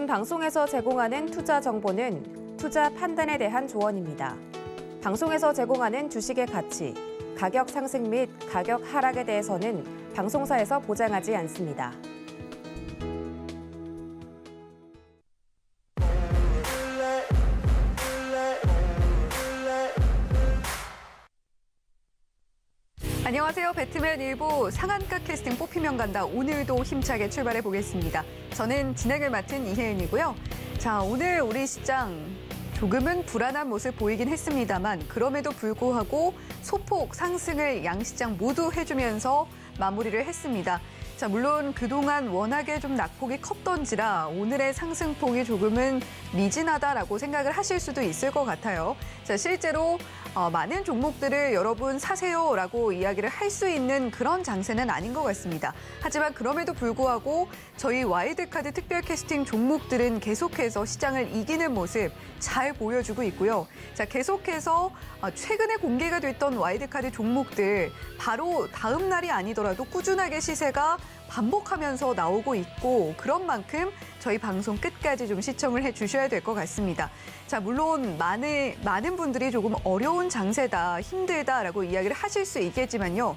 방송에서 제공하는 투자 정보는 투자 판단에 대한 조언입니다. 방송에서 제공하는 주식의 가치, 가격 상승 및 가격 하락에 대해서는 방송사에서 보장하지 않습니다. 안녕하세요. 배트맨 일부 상한가 캐스팅 뽑히면 간다. 오늘도 힘차게 출발해 보겠습니다. 저는 진행을 맡은 이혜은이고요. 자, 오늘 우리 시장 조금은 불안한 모습 보이긴 했습니다만 그럼에도 불구하고 소폭 상승을 양시장 모두 해주면서 마무리를 했습니다. 자, 물론 그동안 워낙에 좀 낙폭이 컸던지라 오늘의 상승폭이 조금은 미진하다라고 생각을 하실 수도 있을 것 같아요. 자, 실제로 많은 종목들을 여러분 사세요라고 이야기를 할 수 있는 그런 장세는 아닌 것 같습니다. 하지만 그럼에도 불구하고 저희 와일드카드 특별 캐스팅 종목들은 계속해서 시장을 이기는 모습 잘 보여주고 있고요. 자, 계속해서 최근에 공개가 됐던 와일드카드 종목들 바로 다음 날이 아니더라도 꾸준하게 시세가 반복하면서 나오고 있고 그런 만큼 저희 방송 끝까지 좀 시청을 해주셔야 될 것 같습니다. 자, 물론 많은 분들이 조금 어려운 장세다, 힘들다라고 이야기를 하실 수 있겠지만요.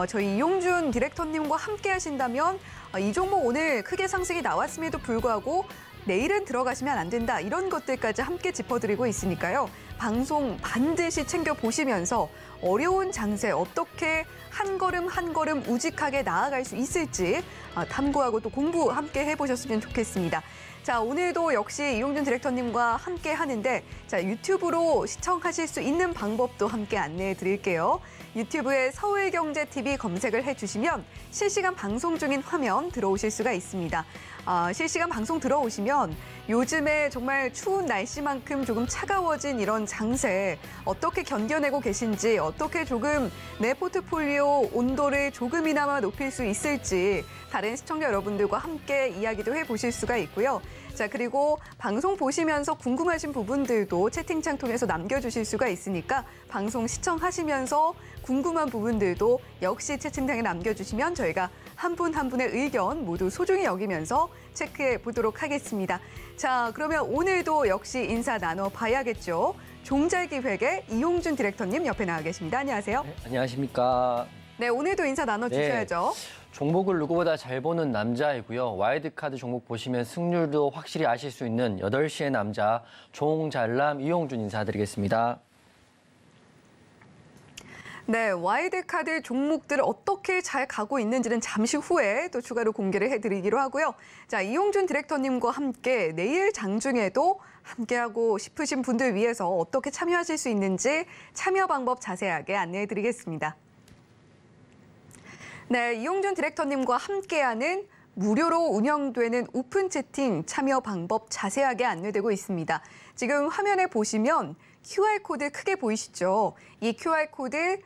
저희 이용준 디렉터님과 함께 하신다면 이 종목 오늘 크게 상승이 나왔음에도 불구하고 내일은 들어가시면 안 된다. 이런 것들까지 함께 짚어드리고 있으니까요. 방송 반드시 챙겨보시면서 어려운 장세 어떻게 한 걸음 한 걸음 우직하게 나아갈 수 있을지 탐구하고 또 공부 함께 해보셨으면 좋겠습니다. 자, 오늘도 역시 이용준 디렉터님과 함께 하는데 자, 유튜브로 시청하실 수 있는 방법도 함께 안내해 드릴게요. 유튜브에 서울경제TV 검색을 해주시면 실시간 방송 중인 화면 들어오실 수가 있습니다. 실시간 방송 들어오시면 요즘에 정말 추운 날씨만큼 조금 차가워진 이런 장세 어떻게 견뎌내고 계신지 어떻게 조금 내 포트폴리오 온도를 조금이나마 높일 수 있을지 다른 시청자 여러분들과 함께 이야기도 해보실 수가 있고요. 자, 그리고 방송 보시면서 궁금하신 부분들도 채팅창 통해서 남겨주실 수가 있으니까 방송 시청하시면서 궁금한 부분들도 역시 채팅창에 남겨주시면 저희가 한 분 한 분의 의견 모두 소중히 여기면서 체크해 보도록 하겠습니다. 자, 그러면 오늘도 역시 인사 나눠봐야겠죠. 종잘기획의 이용준 디렉터님 옆에 나와 계십니다. 안녕하세요. 네, 안녕하십니까. 네, 오늘도 인사 나눠주셔야죠. 네, 종목을 누구보다 잘 보는 남자이고요. 와일드카드 종목 보시면 승률도 확실히 아실 수 있는 8시의 남자 종잘남 이용준 인사드리겠습니다. 네, 와일드카드 종목들 어떻게 잘 가고 있는지는 잠시 후에 또 추가로 공개를 해드리기로 하고요. 자, 이용준 디렉터님과 함께 내일 장중에도 함께하고 싶으신 분들 위해서 어떻게 참여하실 수 있는지 참여 방법 자세하게 안내해드리겠습니다. 네, 이용준 디렉터님과 함께하는 무료로 운영되는 오픈 채팅 참여 방법 자세하게 안내되고 있습니다. 지금 화면에 보시면 QR코드 크게 보이시죠? 이 QR코드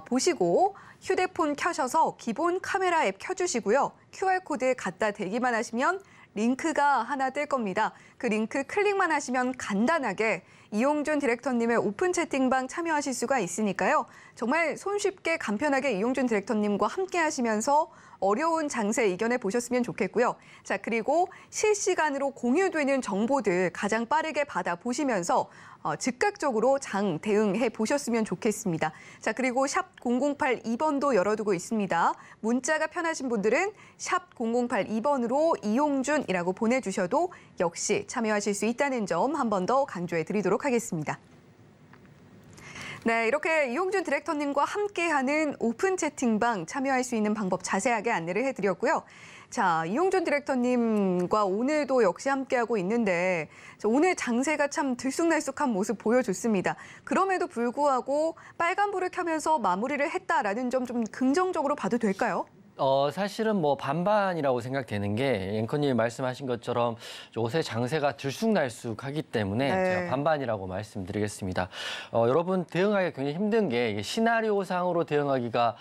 보시고 휴대폰 켜셔서 기본 카메라 앱 켜주시고요. QR코드 갖다 대기만 하시면 링크가 하나 뜰 겁니다. 그 링크 클릭만 하시면 간단하게 이용준 디렉터님의 오픈 채팅방 참여하실 수가 있으니까요. 정말 손쉽게 간편하게 이용준 디렉터님과 함께 하시면서 어려운 장세 이겨내 보셨으면 좋겠고요. 자, 그리고 실시간으로 공유되는 정보들 가장 빠르게 받아보시면서 즉각적으로 장 대응해 보셨으면 좋겠습니다. 자, 그리고 샵 0082번도 열어두고 있습니다. 문자가 편하신 분들은 샵 0082번으로 이용준이라고 보내주셔도 역시 참여하실 수 있다는 점 한 번 더 강조해 드리도록 하겠습니다. 네, 이렇게 이용준 디렉터님과 함께하는 오픈 채팅방 참여할 수 있는 방법 자세하게 안내를 해드렸고요. 자, 이용준 디렉터님과 오늘도 역시 함께하고 있는데 오늘 장세가 참 들쑥날쑥한 모습 보여줬습니다. 그럼에도 불구하고 빨간불을 켜면서 마무리를 했다라는 점 좀 긍정적으로 봐도 될까요? 사실은 뭐 반반이라고 생각되는 게 앵커님이 말씀하신 것처럼 요새 장세가 들쑥날쑥하기 때문에 제가 반반이라고 말씀드리겠습니다. 여러분 대응하기가 굉장히 힘든 게 시나리오상으로 대응하기가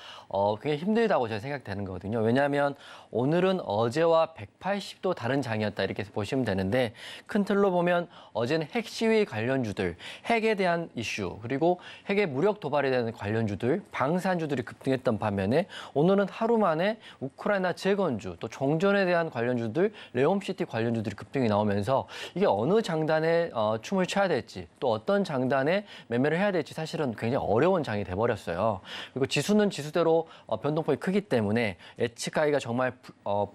굉장히 힘들다고 제가 생각되는 거거든요. 왜냐하면 오늘은 어제와 180도 다른 장이었다 이렇게 보시면 되는데 큰 틀로 보면 어제는 핵 시위 관련주들, 핵에 대한 이슈 그리고 핵의 무력 도발에 대한 관련주들, 방산주들이 급등했던 반면에 오늘은 하루 만에 반면에 우크라이나 재건주, 또 종전에 대한 관련주들, 레옴시티 관련주들이 급등이 나오면서 이게 어느 장단에 춤을 춰야 될지, 또 어떤 장단에 매매를 해야 될지 사실은 굉장히 어려운 장이 돼버렸어요. 그리고 지수는 지수대로 변동폭이 크기 때문에 예측하기가 정말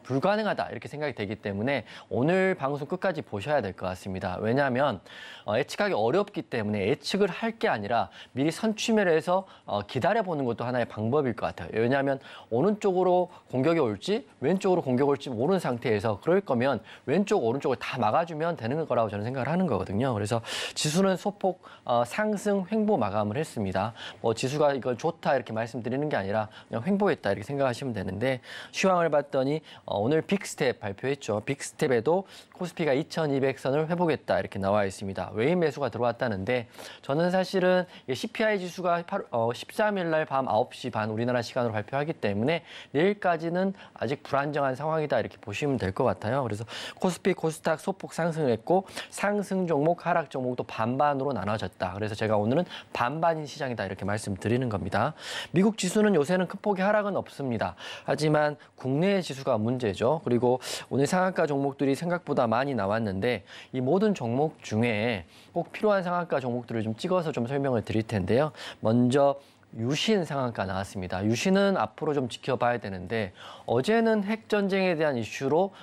불가능하다 이렇게 생각이 되기 때문에 오늘 방송 끝까지 보셔야 될 것 같습니다. 왜냐하면 예측하기 어렵기 때문에 예측을 할 게 아니라 미리 선취매를 해서 기다려보는 것도 하나의 방법일 것 같아요. 왜냐하면 오른쪽으로 공격이 올지 왼쪽으로 공격이 올지 모르는 상태에서 그럴 거면 왼쪽 오른쪽을 다 막아주면 되는 거라고 저는 생각을 하는 거거든요. 그래서 지수는 소폭 상승 횡보 마감을 했습니다. 뭐 지수가 이걸 좋다 이렇게 말씀드리는 게 아니라 그냥 횡보했다 이렇게 생각하시면 되는데 시황을 봤더니 오늘 빅스텝 발표했죠. 빅스텝에도 코스피가 2200선을 회복했다 이렇게 나와 있습니다. 외인 매수가 들어왔다는데 저는 사실은 CPI 지수가 13일 날 밤 9시 반 우리나라 시간으로 발표하기 때문에 내일까지는 아직 불안정한 상황이다 이렇게 보시면 될 것 같아요. 그래서 코스피, 코스닥 소폭 상승을 했고 상승 종목, 하락 종목도 반반으로 나눠졌다. 그래서 제가 오늘은 반반인 시장이다 이렇게 말씀드리는 겁니다. 미국 지수는 요새는 큰 폭의 하락은 없습니다. 하지만 국내 지수가 문제죠. 그리고 오늘 상한가 종목들이 생각보다 많이 나왔는데 이 모든 종목 중에 꼭 필요한 상한가 종목들을 좀 찍어서 좀 설명을 드릴 텐데요. 먼저 유신 상한가 나왔습니다. 유신은 앞으로 좀 지켜봐야 되는데 어제는 핵전쟁에 대한 이슈로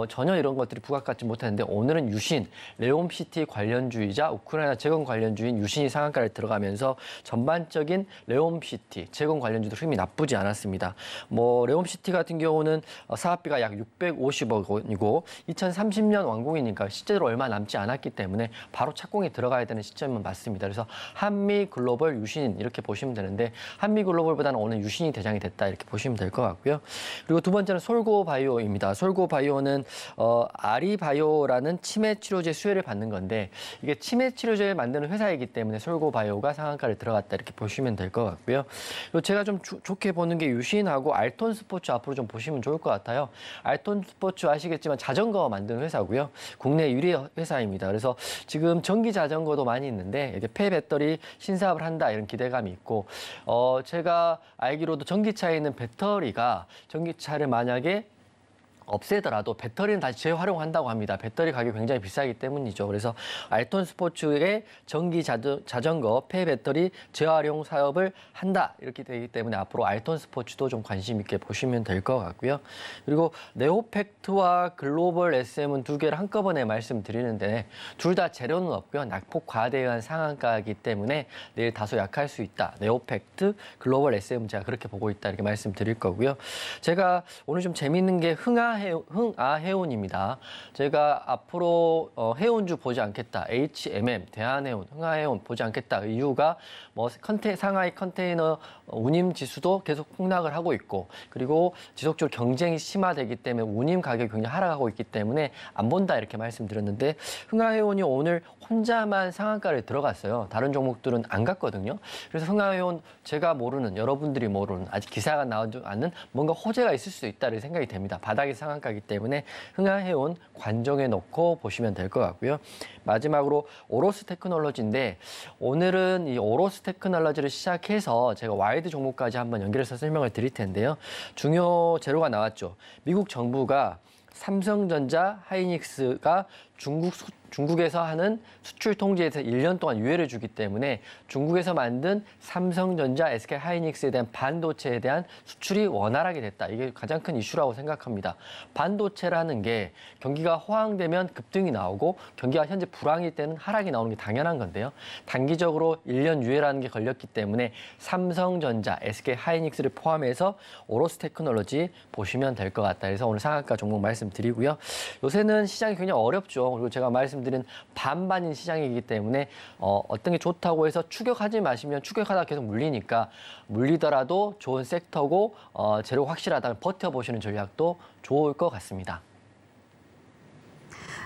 전혀 이런 것들이 부각받지 못했는데 오늘은 유신, 레옴시티 관련주이자 우크라이나 재건 관련주인 유신이 상한가를 들어가면서 전반적인 레옴시티, 재건 관련주들 흐름이 나쁘지 않았습니다. 뭐 레옴시티 같은 경우는 사업비가 약 650억 원이고 2030년 완공이니까 실제로 얼마 남지 않았기 때문에 바로 착공이 들어가야 되는 시점은 맞습니다. 그래서 한미 글로벌 유신 이렇게 보시면 되는데 한미글로벌보다는 오늘 유신이 대장이 됐다 이렇게 보시면 될 것 같고요. 그리고 두 번째는 솔고바이오입니다. 솔고바이오는 아리바이오라는 치매 치료제 수혜를 받는 건데 이게 치매 치료제를 만드는 회사이기 때문에 솔고바이오가 상한가를 들어갔다 이렇게 보시면 될 것 같고요. 그리고 제가 좀 좋게 보는 게 유신하고 알톤 스포츠 앞으로 좀 보시면 좋을 것 같아요. 알톤 스포츠 아시겠지만 자전거 만드는 회사고요. 국내 유리 회사입니다. 그래서 지금 전기 자전거도 많이 있는데 이게 폐배터리 신사업을 한다 이런 기대감이 있고 제가 알기로도 전기차에 있는 배터리가 전기차를 만약에 없애더라도 배터리는 다시 재활용한다고 합니다. 배터리 가격이 굉장히 비싸기 때문이죠. 그래서 알톤 스포츠의 전기 자전거 폐배터리 재활용 사업을 한다 이렇게 되기 때문에 앞으로 알톤 스포츠도 좀 관심 있게 보시면 될 것 같고요. 그리고 네오팩트와 글로벌 SM은 두 개를 한꺼번에 말씀드리는데 둘 다 재료는 없고요. 낙폭 과대에 의한 상한가이기 때문에 내일 다소 약할 수 있다. 네오팩트, 글로벌 SM 제가 그렇게 보고 있다 이렇게 말씀드릴 거고요. 제가 오늘 좀 재밌는 게 흥아해운입니다. 제가 앞으로 해운주 보지 않겠다. HMM, 대한해운, 흥아해운 보지 않겠다. 이유가 뭐 상하이 컨테이너 운임 지수도 계속 폭락을 하고 있고 그리고 지속적으로 경쟁이 심화되기 때문에 운임 가격이 굉장히 하락하고 있기 때문에 안 본다 이렇게 말씀드렸는데 흥아해운이 오늘 혼자만 상한가를 들어갔어요. 다른 종목들은 안 갔거든요. 그래서 흥아해운 제가 모르는 여러분들이 모르는 아직 기사가 나오지 않는 뭔가 호재가 있을 수 있다는 생각이 됩니다. 바닥이 상한가이기 때문에 흥아해운 관정해 놓고 보시면 될 것 같고요. 마지막으로 오로스 테크놀로지인데 오늘은 이 오로스 테크놀로지를 시작해서 제가 와이드 종목까지 한번 연결해서 설명을 드릴 텐데요. 중요 재료가 나왔죠. 미국 정부가 삼성전자, 하이닉스가 중국에서 하는 수출 통제에서 1년 동안 유예를 주기 때문에 중국에서 만든 삼성전자, SK 하이닉스에 대한 반도체에 대한 수출이 원활하게 됐다. 이게 가장 큰 이슈라고 생각합니다. 반도체라는 게 경기가 호황되면 급등이 나오고 경기가 현재 불황일 때는 하락이 나오는 게 당연한 건데요. 단기적으로 1년 유예라는 게 걸렸기 때문에 삼성전자, SK 하이닉스를 포함해서 오로스 테크놀로지 보시면 될 것 같다. 그래서 오늘 상한가 종목 말씀드리고요. 요새는 시장이 굉장히 어렵죠. 그리고 제가 말씀드린 반반인 시장이기 때문에 어떤 게 좋다고 해서 추격하지 마시면 추격하다 계속 물리니까 물리더라도 좋은 섹터고 재료 확실하다면 버텨보시는 전략도 좋을 것 같습니다.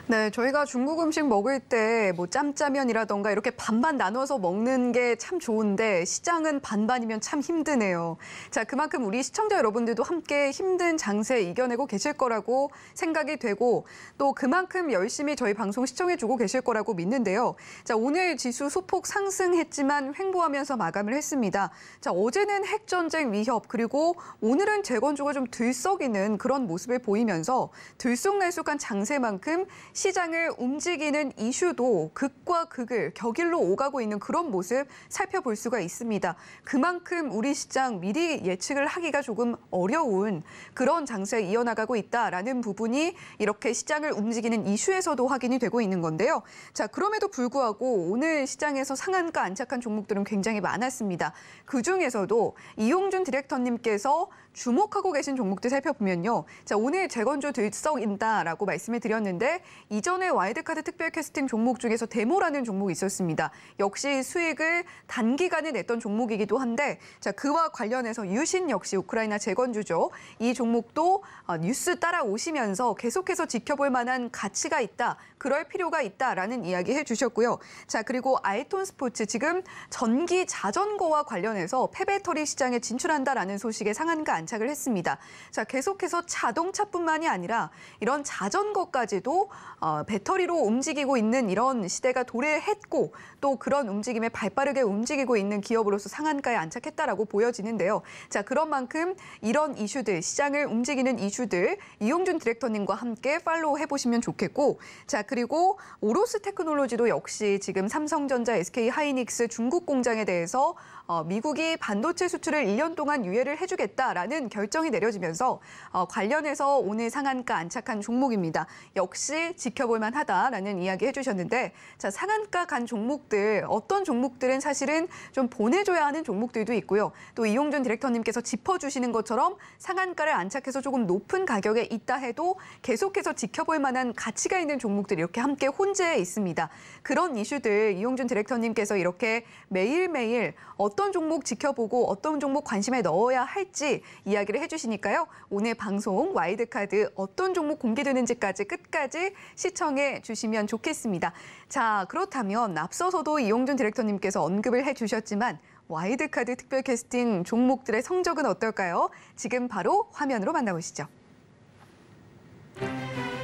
네, 저희가 중국 음식 먹을 때 뭐 짬짜면이라던가 이렇게 반반 나눠서 먹는 게 참 좋은데 시장은 반반이면 참 힘드네요. 자, 그만큼 우리 시청자 여러분들도 함께 힘든 장세 이겨내고 계실 거라고 생각이 되고 또 그만큼 열심히 저희 방송 시청해주고 계실 거라고 믿는데요. 자, 오늘 지수 소폭 상승했지만 횡보하면서 마감을 했습니다. 자, 어제는 핵전쟁 위협 그리고 오늘은 재건조가 좀 들썩이는 그런 모습을 보이면서 들쑥날쑥한 장세만큼 시장을 움직이는 이슈도 극과 극을 격일로 오가고 있는 그런 모습 살펴볼 수가 있습니다. 그만큼 우리 시장 미리 예측을 하기가 조금 어려운 그런 장세에 이어나가고 있다라는 부분이 이렇게 시장을 움직이는 이슈에서도 확인이 되고 있는 건데요. 자, 그럼에도 불구하고 오늘 시장에서 상한가 안착한 종목들은 굉장히 많았습니다. 그중에서도 이용준 디렉터님께서 주목하고 계신 종목들 살펴보면요. 자, 오늘 재건조 들썩인다라고 말씀을 드렸는데 이전에 와일드카드 특별 캐스팅 종목 중에서 데모라는 종목이 있었습니다. 역시 수익을 단기간에 냈던 종목이기도 한데 자, 그와 관련해서 유신 역시 우크라이나 재건주죠. 이 종목도 뉴스 따라오시면서 계속해서 지켜볼 만한 가치가 있다. 그럴 필요가 있다라는 이야기 해주셨고요. 자, 그리고 알톤 스포츠 지금 전기 자전거와 관련해서 폐배터리 시장에 진출한다라는 소식에 상한가 안착을 했습니다. 자, 계속해서 자동차뿐만이 아니라 이런 자전거까지도 배터리로 움직이고 있는 이런 시대가 도래했고 또 그런 움직임에 발빠르게 움직이고 있는 기업으로서 상한가에 안착했다라고 보여지는데요. 자, 그런 만큼 이런 이슈들, 시장을 움직이는 이슈들 이용준 디렉터님과 함께 팔로우 해보시면 좋겠고 자, 그리고 오로스 테크놀로지도 역시 지금 삼성전자, SK 하이닉스 중국 공장에 대해서 미국이 반도체 수출을 1년 동안 유예를 해주겠다라는 결정이 내려지면서 관련해서 오늘 상한가 안착한 종목입니다. 역시 지켜볼 만하다라는 이야기 해주셨는데 자, 상한가 간 종목들 어떤 종목들은 사실은 좀 보내줘야 하는 종목들도 있고요. 또 이용준 디렉터님께서 짚어주시는 것처럼 상한가를 안착해서 조금 높은 가격에 있다 해도 계속해서 지켜볼 만한 가치가 있는 종목들이 이렇게 함께 혼재해 있습니다. 그런 이슈들 이용준 디렉터님께서 이렇게 매일매일 어떤 종목 지켜보고 어떤 종목 관심에 넣어야 할지 이야기를 해주시니까요. 오늘 방송 와일드카드 어떤 종목 공개되는지까지 끝까지 시청해 주시면 좋겠습니다. 자, 그렇다면 앞서서도 이용준 디렉터님께서 언급을 해주셨지만 와일드카드 특별 캐스팅 종목들의 성적은 어떨까요? 지금 바로 화면으로 만나보시죠.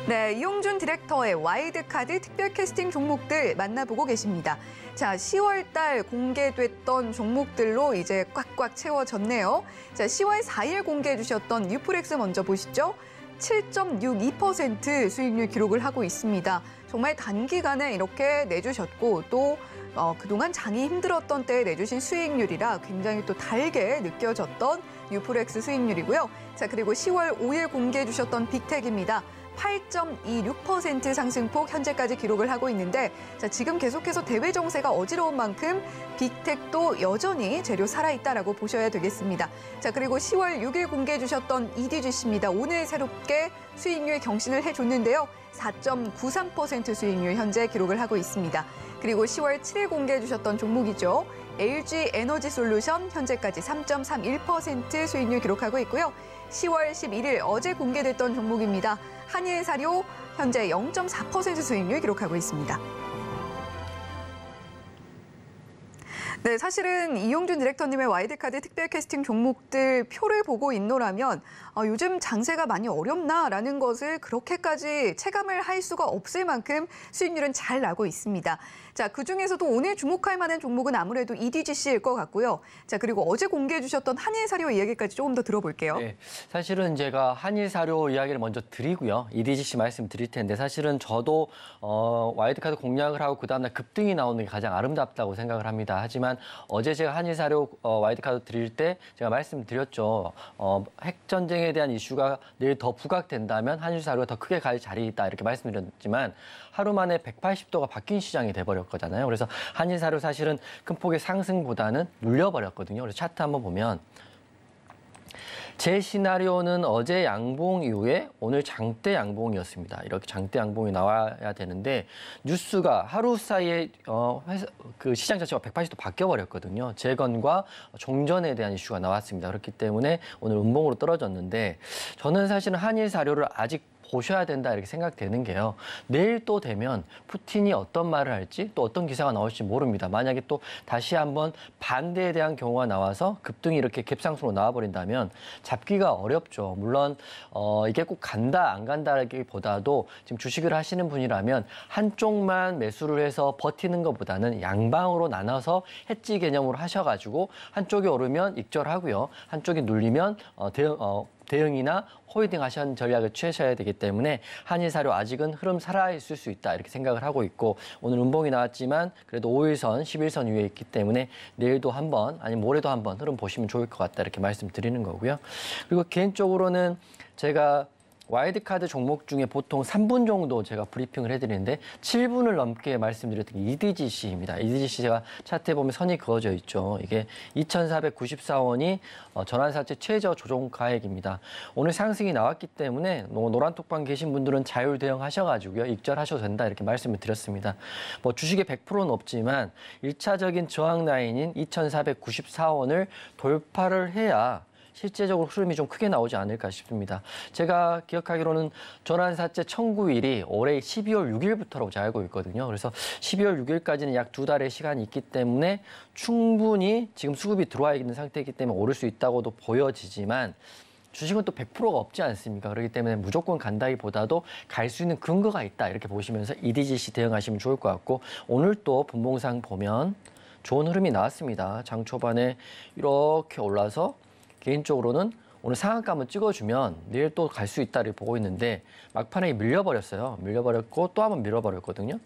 네, 이용준 디렉터의 와일드카드 특별 캐스팅 종목들 만나보고 계십니다. 자, 10월 달 공개됐던 종목들로 이제 꽉꽉 채워졌네요. 자, 10월 4일 공개해 주셨던 뉴프렉스 먼저 보시죠. 7.62% 수익률 기록을 하고 있습니다. 정말 단기간에 이렇게 내주셨고 또 그동안 장이 힘들었던 때에 내주신 수익률이라 굉장히 또 달게 느껴졌던 뉴프렉스 수익률이고요. 자, 그리고 10월 5일 공개해 주셨던 빅텍입니다. 8.26% 상승폭 현재까지 기록을 하고 있는데 자, 지금 계속해서 대외 정세가 어지러운 만큼 빅텍도 여전히 재료 살아있다라고 보셔야 되겠습니다. 자, 그리고 10월 6일 공개해 주셨던 EDGC입니다. 오늘 새롭게 수익률 경신을 해줬는데요. 4.93% 수익률 현재 기록을 하고 있습니다. 그리고 10월 7일 공개해 주셨던 종목이죠. LG 에너지 솔루션 현재까지 3.31% 수익률 기록하고 있고요. 10월 11일 어제 공개됐던 종목입니다. 한일사료 현재 0.4% 수익률 기록하고 있습니다. 네, 사실은 이용준 디렉터님의 와일드카드 특별 캐스팅 종목들 표를 보고 있노라면 요즘 장세가 많이 어렵나라는 것을 그렇게까지 체감을 할 수가 없을 만큼 수익률은 잘 나고 있습니다. 자, 그중에서도 오늘 주목할 만한 종목은 아무래도 EDGC일 것 같고요. 자, 그리고 어제 공개해 주셨던 한일사료 이야기까지 조금 더 들어볼게요. 네, 사실은 제가 한일사료 이야기를 먼저 드리고요. EDGC 말씀드릴 텐데 사실은 저도 와일드카드 공략을 하고 그다음날 급등이 나오는 게 가장 아름답다고 생각을 합니다. 하지만 어제 제가 한일사료 와일드카드 드릴 때 제가 말씀드렸죠. 핵전쟁에 대한 이슈가 내일 더 부각된다면 한일사료가 더 크게 갈 자리 있다 이렇게 말씀드렸지만 하루 만에 180도가 바뀐 시장이 돼버렸거든요. 그래서 한일사료 사실은 큰 폭의 상승보다는 눌려버렸거든요. 그래서 차트 한번 보면 제 시나리오는 어제 양봉 이후에 오늘 장대 양봉이었습니다. 이렇게 장대 양봉이 나와야 되는데 뉴스가 하루 사이에 그 시장 자체가 180도 바뀌어버렸거든요. 재건과 종전에 대한 이슈가 나왔습니다. 그렇기 때문에 오늘 음봉으로 떨어졌는데 저는 사실은 한일사료를 아직 보셔야 된다 이렇게 생각되는 게요. 내일 또 되면 푸틴이 어떤 말을 할지 또 어떤 기사가 나올지 모릅니다. 만약에 또 다시 한번 반대에 대한 경우가 나와서 급등이 이렇게 갭상승으로 나와버린다면 잡기가 어렵죠. 물론 이게 꼭 간다 안 간다라기보다도 지금 주식을 하시는 분이라면 한쪽만 매수를 해서 버티는 것보다는 양방으로 나눠서 해지 개념으로 하셔가지고 한쪽이 오르면 익절하고요. 한쪽이 눌리면 대응이나 홀딩 하시는 전략을 취하셔야 되기 때문에 한일사료 아직은 흐름 살아있을 수 있다 이렇게 생각을 하고 있고 오늘 음봉이 나왔지만 그래도 5일선, 11선 위에 있기 때문에 내일도 한번 아니면 모레도 한번 흐름 보시면 좋을 것 같다 이렇게 말씀드리는 거고요. 그리고 개인적으로는 제가 와일드카드 종목 중에 보통 3분 정도 제가 브리핑을 해드리는데 7분을 넘게 말씀드렸던 게 EDGC입니다. EDGC 제가 차트에 보면 선이 그어져 있죠. 이게 2,494원이 전환사채 최저 조정가액입니다. 오늘 상승이 나왔기 때문에 노란톡방 계신 분들은 자율 대응하셔가지고요. 익절하셔도 된다 이렇게 말씀을 드렸습니다. 뭐 주식의 100%는 없지만 1차적인 저항 라인인 2,494원을 돌파를 해야 실제적으로 흐름이 좀 크게 나오지 않을까 싶습니다. 제가 기억하기로는 전환사채 청구일이 올해 12월 6일부터라고 제가 알고 있거든요. 그래서 12월 6일까지는 약 2달의 시간이 있기 때문에 충분히 지금 수급이 들어와 있는 상태이기 때문에 오를 수 있다고도 보여지지만 주식은 또 100%가 없지 않습니까? 그렇기 때문에 무조건 간다기보다도 갈 수 있는 근거가 있다 이렇게 보시면서 EDGC 대응하시면 좋을 것 같고 오늘 또 분봉상 보면 좋은 흐름이 나왔습니다. 장 초반에 이렇게 올라서 개인적으로는 오늘 상한가 한번 찍어주면 내일 또 갈 수 있다를 보고 있는데 막판에 밀려버렸어요. 밀려버렸고 또 한번 밀어버렸거든요.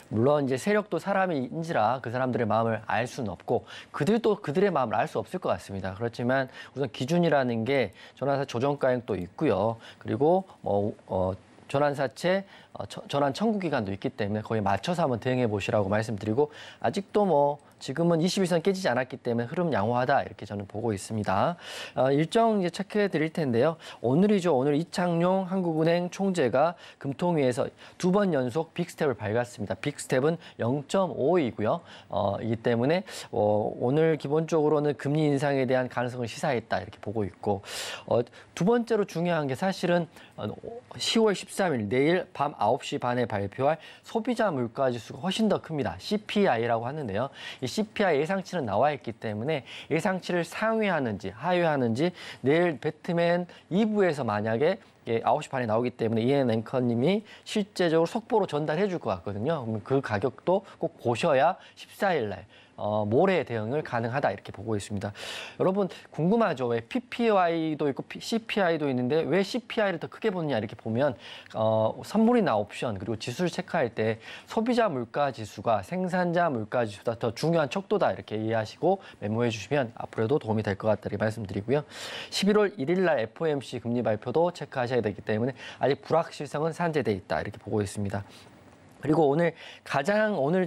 물론 이제 세력도 사람인지라 그 사람들의 마음을 알 수는 없고 그들도 그들의 마음을 알 수 없을 것 같습니다. 그렇지만 우선 기준이라는 게 전환사 조정가액도 있고요. 그리고 전환사채 전환 청구 기간도 있기 때문에 거기에 맞춰서 한번 대응해 보시라고 말씀드리고 아직도 지금은 21선 깨지지 않았기 때문에 흐름 양호하다 이렇게 저는 보고 있습니다. 일정 이제 체크해 드릴 텐데요. 오늘이죠. 오늘 이창용 한국은행 총재가 금통위에서 2번 연속 빅스텝을 밟았습니다. 빅스텝은 0.5이고요. 이기 때문에 오늘 기본적으로는 금리 인상에 대한 가능성을 시사했다 이렇게 보고 있고 두 번째로 중요한 게 사실은 10월 13일 내일 밤 9시 반에 발표할 소비자 물가지수가 훨씬 더 큽니다. CPI라고 하는데요. 이 CPI 예상치는 나와 있기 때문에 예상치를 상회하는지 하회하는지 내일 배트맨 2부에서 만약에 9시 반에 나오기 때문에 이엔 앵커님이 실제적으로 속보로 전달해 줄 것 같거든요. 그럼 그 가격도 꼭 보셔야 14일 날 모레 대응을 가능하다 이렇게 보고 있습니다. 여러분 궁금하죠? 왜 PPY도 있고 CPI도 있는데 왜 CPI를 더 크게 보느냐 이렇게 보면 선물이나 옵션 그리고 지수를 체크할 때 소비자 물가 지수가 생산자 물가 지수보다 더 중요한 척도다 이렇게 이해하시고 메모해 주시면 앞으로도 도움이 될 것 같다 이렇게 말씀드리고요. 11월 1일 날 FOMC 금리 발표도 체크하셔야 되기 때문에 아직 불확실성은 산재돼 있다 이렇게 보고 있습니다. 그리고 오늘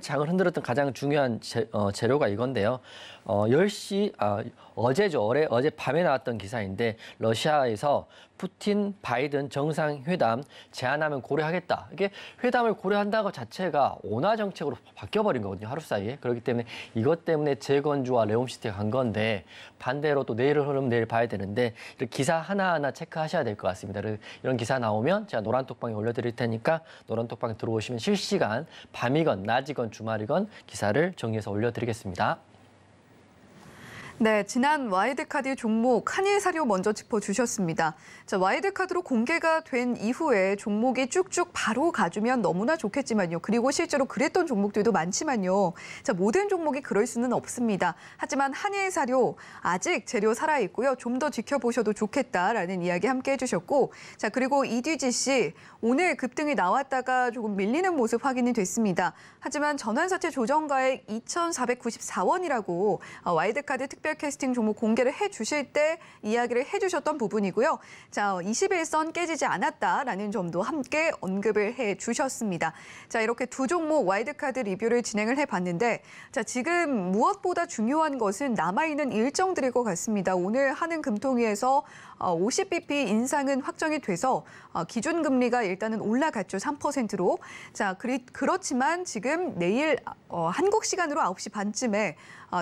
장을 흔들었던 가장 중요한 재료가 이건데요. 10시, 어제죠. 어제 밤에 나왔던 기사인데 러시아에서 푸틴, 바이든 정상회담 제안하면 고려하겠다. 이게 회담을 고려한다고 자체가 온화 정책으로 바뀌어버린 거거든요. 하루 사이에. 그렇기 때문에 이것 때문에 재건주와 레옴시티가 간 건데 반대로 또 내일을 흐름 내일 봐야 되는데 이렇게 기사 하나하나 체크하셔야 될 것 같습니다. 이런 기사 나오면 제가 노란톡방에 올려드릴 테니까 노란톡방에 들어오시면 실시간 밤이건 낮이건 주말이건 기사를 정리해서 올려드리겠습니다. 네, 지난 와일드카드 종목 한일사료 먼저 짚어주셨습니다. 자, 와일드카드로 공개가 된 이후에 종목이 쭉쭉 바로 가주면 너무나 좋겠지만요. 그리고 실제로 그랬던 종목들도 많지만요. 자, 모든 종목이 그럴 수는 없습니다. 하지만 한일사료 아직 재료 살아있고요. 좀 더 지켜보셔도 좋겠다라는 이야기 함께 해주셨고 자, 그리고 EDGC 오늘 급등이 나왔다가 조금 밀리는 모습 확인이 됐습니다. 하지만 전환사채 조정가액 2,494원이라고 와일드카드 특별 캐스팅 종목 공개를 해주실 때 이야기를 해주셨던 부분이고요. 자, 21선 깨지지 않았다라는 점도 함께 언급을 해주셨습니다. 자, 이렇게 두 종목 와일드카드 리뷰를 진행을 해봤는데 자, 지금 무엇보다 중요한 것은 남아있는 일정들일 것 같습니다. 오늘 하는 금통위에서 50bp 인상은 확정이 돼서 기준금리가 일단은 올라갔죠. 3%로. 자, 그렇지만 지금 내일 한국 시간으로 9시 반쯤에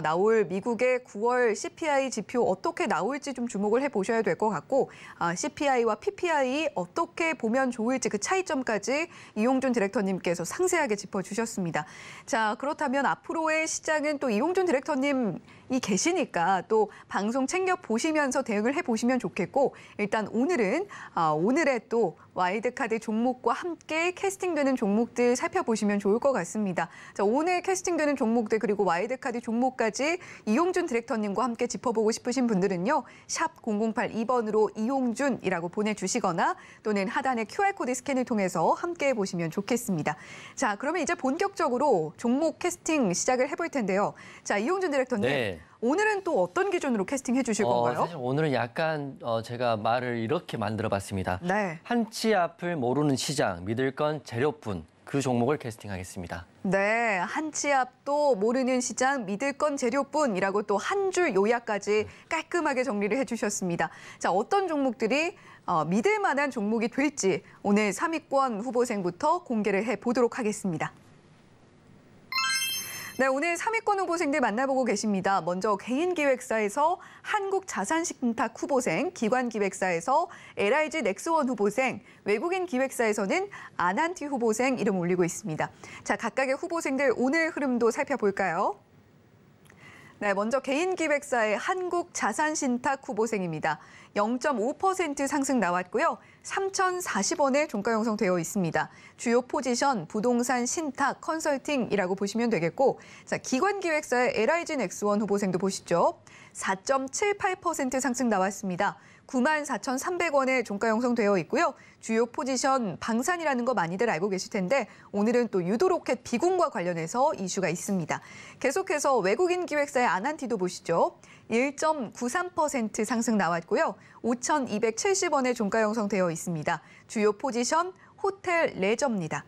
나올 미국의 9월 CPI 지표 어떻게 나올지 좀 주목을 해보셔야 될 것 같고 CPI와 PPI 어떻게 보면 좋을지 그 차이점까지 이용준 디렉터님께서 상세하게 짚어주셨습니다. 자, 그렇다면 앞으로의 시장은 또 이용준 디렉터님이 계시니까 또 방송 챙겨보시면서 대응을 해보시면 좋겠고 일단 오늘은 오늘의 또 와일드카드 종목과 함께 캐스팅되는 종목들 살펴보시면 좋을 것 같습니다. 자, 오늘 캐스팅되는 종목들 그리고 와일드카드 종목까지 이용준 디렉터님과 함께 짚어보고 싶으신 분들은요. 샵 0082번으로 이용준이라고 보내주시거나 또는 하단의 QR코드 스캔을 통해서 함께 보시면 좋겠습니다. 자, 그러면 이제 본격적으로 종목 캐스팅 시작을 해볼 텐데요. 자, 이용준 디렉터님. 네. 오늘은 또 어떤 기준으로 캐스팅해 주실 건가요? 사실 오늘은 약간 제가 말을 이렇게 만들어봤습니다. 네. 한치 앞을 모르는 시장, 믿을 건 재료뿐. 그 종목을 캐스팅하겠습니다. 네, 한치 앞도 모르는 시장, 믿을 건 재료뿐이라고 또 한 줄 요약까지 깔끔하게 정리를 해주셨습니다. 자, 어떤 종목들이 믿을 만한 종목이 될지 오늘 3위권 후보생부터 공개를 해보도록 하겠습니다. 네, 오늘 3위권 후보생들 만나보고 계십니다. 먼저 개인기획사에서 한국자산신탁 후보생, 기관기획사에서 LIG 넥스원 후보생, 외국인 기획사에서는 아난티 후보생 이름 올리고 있습니다. 자, 각각의 후보생들 오늘 흐름도 살펴볼까요? 네, 먼저 개인기획사의 한국자산신탁 후보생입니다. 0.5% 상승 나왔고요. 3,040원에 종가 형성되어 있습니다. 주요 포지션 부동산 신탁 컨설팅이라고 보시면 되겠고 자, 기관기획사의 LIG 넥스원 후보생도 보시죠. 4.78% 상승 나왔습니다. 94,300원에 종가 형성되어 있고요. 주요 포지션 방산이라는 거 많이들 알고 계실 텐데 오늘은 또 유도로켓 비공과 관련해서 이슈가 있습니다. 계속해서 외국인 기획사의 아난티도 보시죠. 1.93% 상승 나왔고요. 5,270원에 종가 형성되어 있습니다. 주요 포지션 호텔 레저입니다.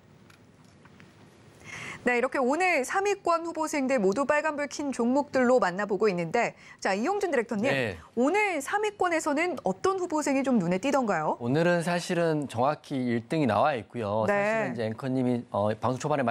네, 이렇게 오늘 3위권 후보생들 모두 빨간불 킨 종목들로 만나보고 있는데 자, 이용준 디렉터님, 네. 오늘 3위권에서는 어떤 후보생이 좀 눈에 띄던가요? 오늘은 사실은 정확히 1등이 나와 있고요. 네. 사실은 이제 앵커님이 방송 초반에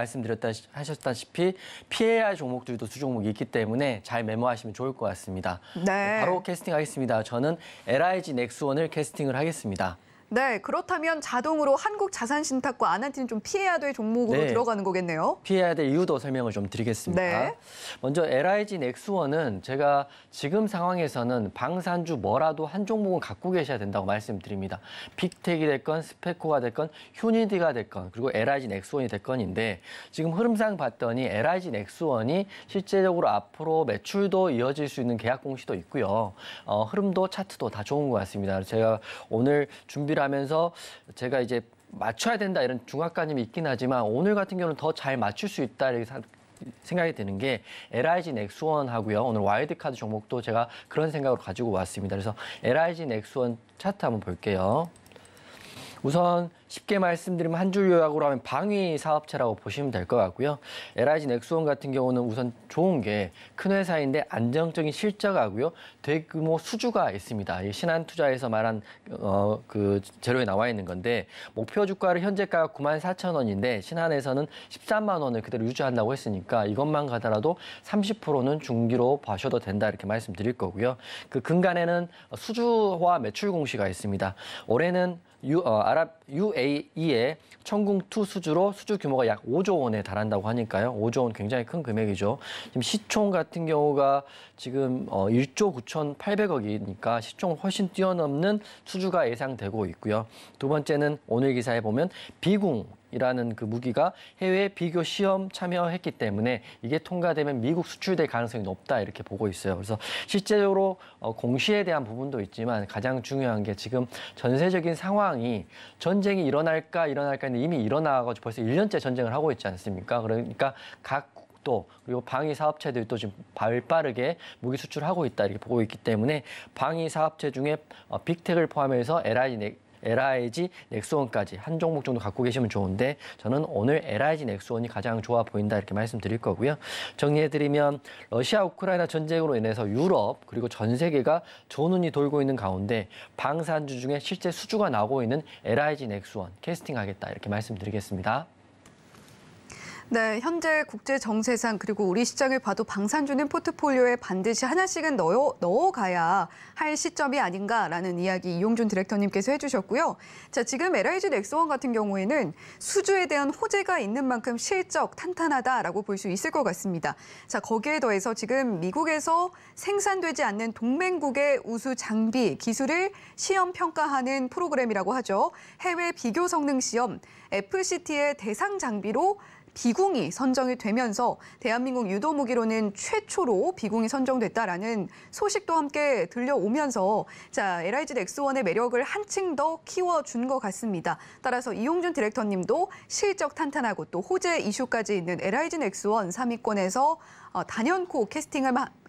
하셨다시피 피해야 할 종목들도 수종목이 있기 때문에 잘 메모하시면 좋을 것 같습니다. 네. 바로 캐스팅하겠습니다. 저는 LIG 넥스원을 캐스팅을 하겠습니다. 네, 그렇다면 자동으로 한국자산신탁과 아난티는 좀 피해야 될 종목으로 네. 들어가는 거겠네요. 피해야 될 이유도 설명을 좀 드리겠습니다. 네. 먼저 LIG 넥스원은 제가 지금 상황에서는 방산주 뭐라도 한 종목은 갖고 계셔야 된다고 말씀드립니다. 빅텍이 됐건 스페코가 됐건 휴니디가 됐건 그리고 LIG 넥스원이 됐건인데 지금 흐름상 봤더니 LIG 넥스원이 실제적으로 앞으로 매출도 이어질 수 있는 계약 공시도 있고요. 흐름도 차트도 다 좋은 것 같습니다. 제가 오늘 준비를 하면서 제가 이제 맞춰야 된다 이런 중압감이 있긴 하지만 오늘 같은 경우는 더 잘 맞출 수 있다 이렇게 생각이 드는 게 LIG 넥스원 하고요. 오늘 와일드카드 종목도 제가 그런 생각으로 가지고 왔습니다. 그래서 LIG 넥스원 차트 한번 볼게요. 우선 쉽게 말씀드리면 한 줄 요약으로 하면 방위 사업체라고 보시면 될 것 같고요. LIG 넥스원 같은 경우는 우선 좋은 게 큰 회사인데 안정적인 실적하고요. 대규모 수주가 있습니다. 이 신한투자에서 말한 그 재료에 나와 있는 건데 목표 주가를 현재가가 94,000원인데 신한에서는 13만 원을 그대로 유지한다고 했으니까 이것만 가더라도 30%는 중기로 봐셔도 된다 이렇게 말씀드릴 거고요. 그 근간에는 수주와 매출 공시가 있습니다. 올해는 아랍 UAE의 천궁2 수주로 수주 규모가 약 5조 원에 달한다고 하니까요. 5조 원 굉장히 큰 금액이죠. 지금 시총 같은 경우가 지금 1조 9,800억이니까 시총을 훨씬 뛰어넘는 수주가 예상되고 있고요. 두 번째는 오늘 기사에 보면 비궁이라는 그 무기가 해외 비교 시험 참여했기 때문에 이게 통과되면 미국 수출될 가능성이 높다 이렇게 보고 있어요. 그래서 실제적으로 공시에 대한 부분도 있지만 가장 중요한 게 지금 전세적인 상황이 전쟁이 일어날까 했는데 이미 일어나가지고 벌써 1년째 전쟁을 하고 있지 않습니까? 그러니까 각 국도 그리고 방위 사업체들도 지금 발빠르게 무기 수출을 하고 있다 이렇게 보고 있기 때문에 방위 사업체 중에 빅텍을 포함해서 LIG LIG, 넥스원까지 한 종목 정도 갖고 계시면 좋은데 저는 오늘 LIG, 넥스원이 가장 좋아 보인다 이렇게 말씀드릴 거고요. 정리해드리면 러시아 우크라이나 전쟁으로 인해서 유럽 그리고 전 세계가 조눈이 돌고 있는 가운데 방산주 중에 실제 수주가 나오고 있는 LIG, 넥스원 캐스팅하겠다 이렇게 말씀드리겠습니다. 네, 현재 국제 정세상 그리고 우리 시장을 봐도 방산주는 포트폴리오에 반드시 하나씩은 넣어가야 할 시점이 아닌가라는 이야기 이용준 디렉터님께서 해주셨고요. 자, 지금 LIG 넥스원 같은 경우에는 수주에 대한 호재가 있는 만큼 실적 탄탄하다라고 볼 수 있을 것 같습니다. 자, 거기에 더해서 지금 미국에서 생산되지 않는 동맹국의 우수 장비, 기술을 시험 평가하는 프로그램이라고 하죠. 해외 비교 성능 시험, FCT의 대상 장비로 비궁이 선정이 되면서 대한민국 유도 무기로는 최초로 비궁이 선정됐다라는 소식도 함께 들려오면서 자, LIG 넥스원의 매력을 한층 더 키워준 것 같습니다. 따라서 이용준 디렉터님도 실적 탄탄하고 또 호재 이슈까지 있는 LIG 넥스원 3위권에서 단연코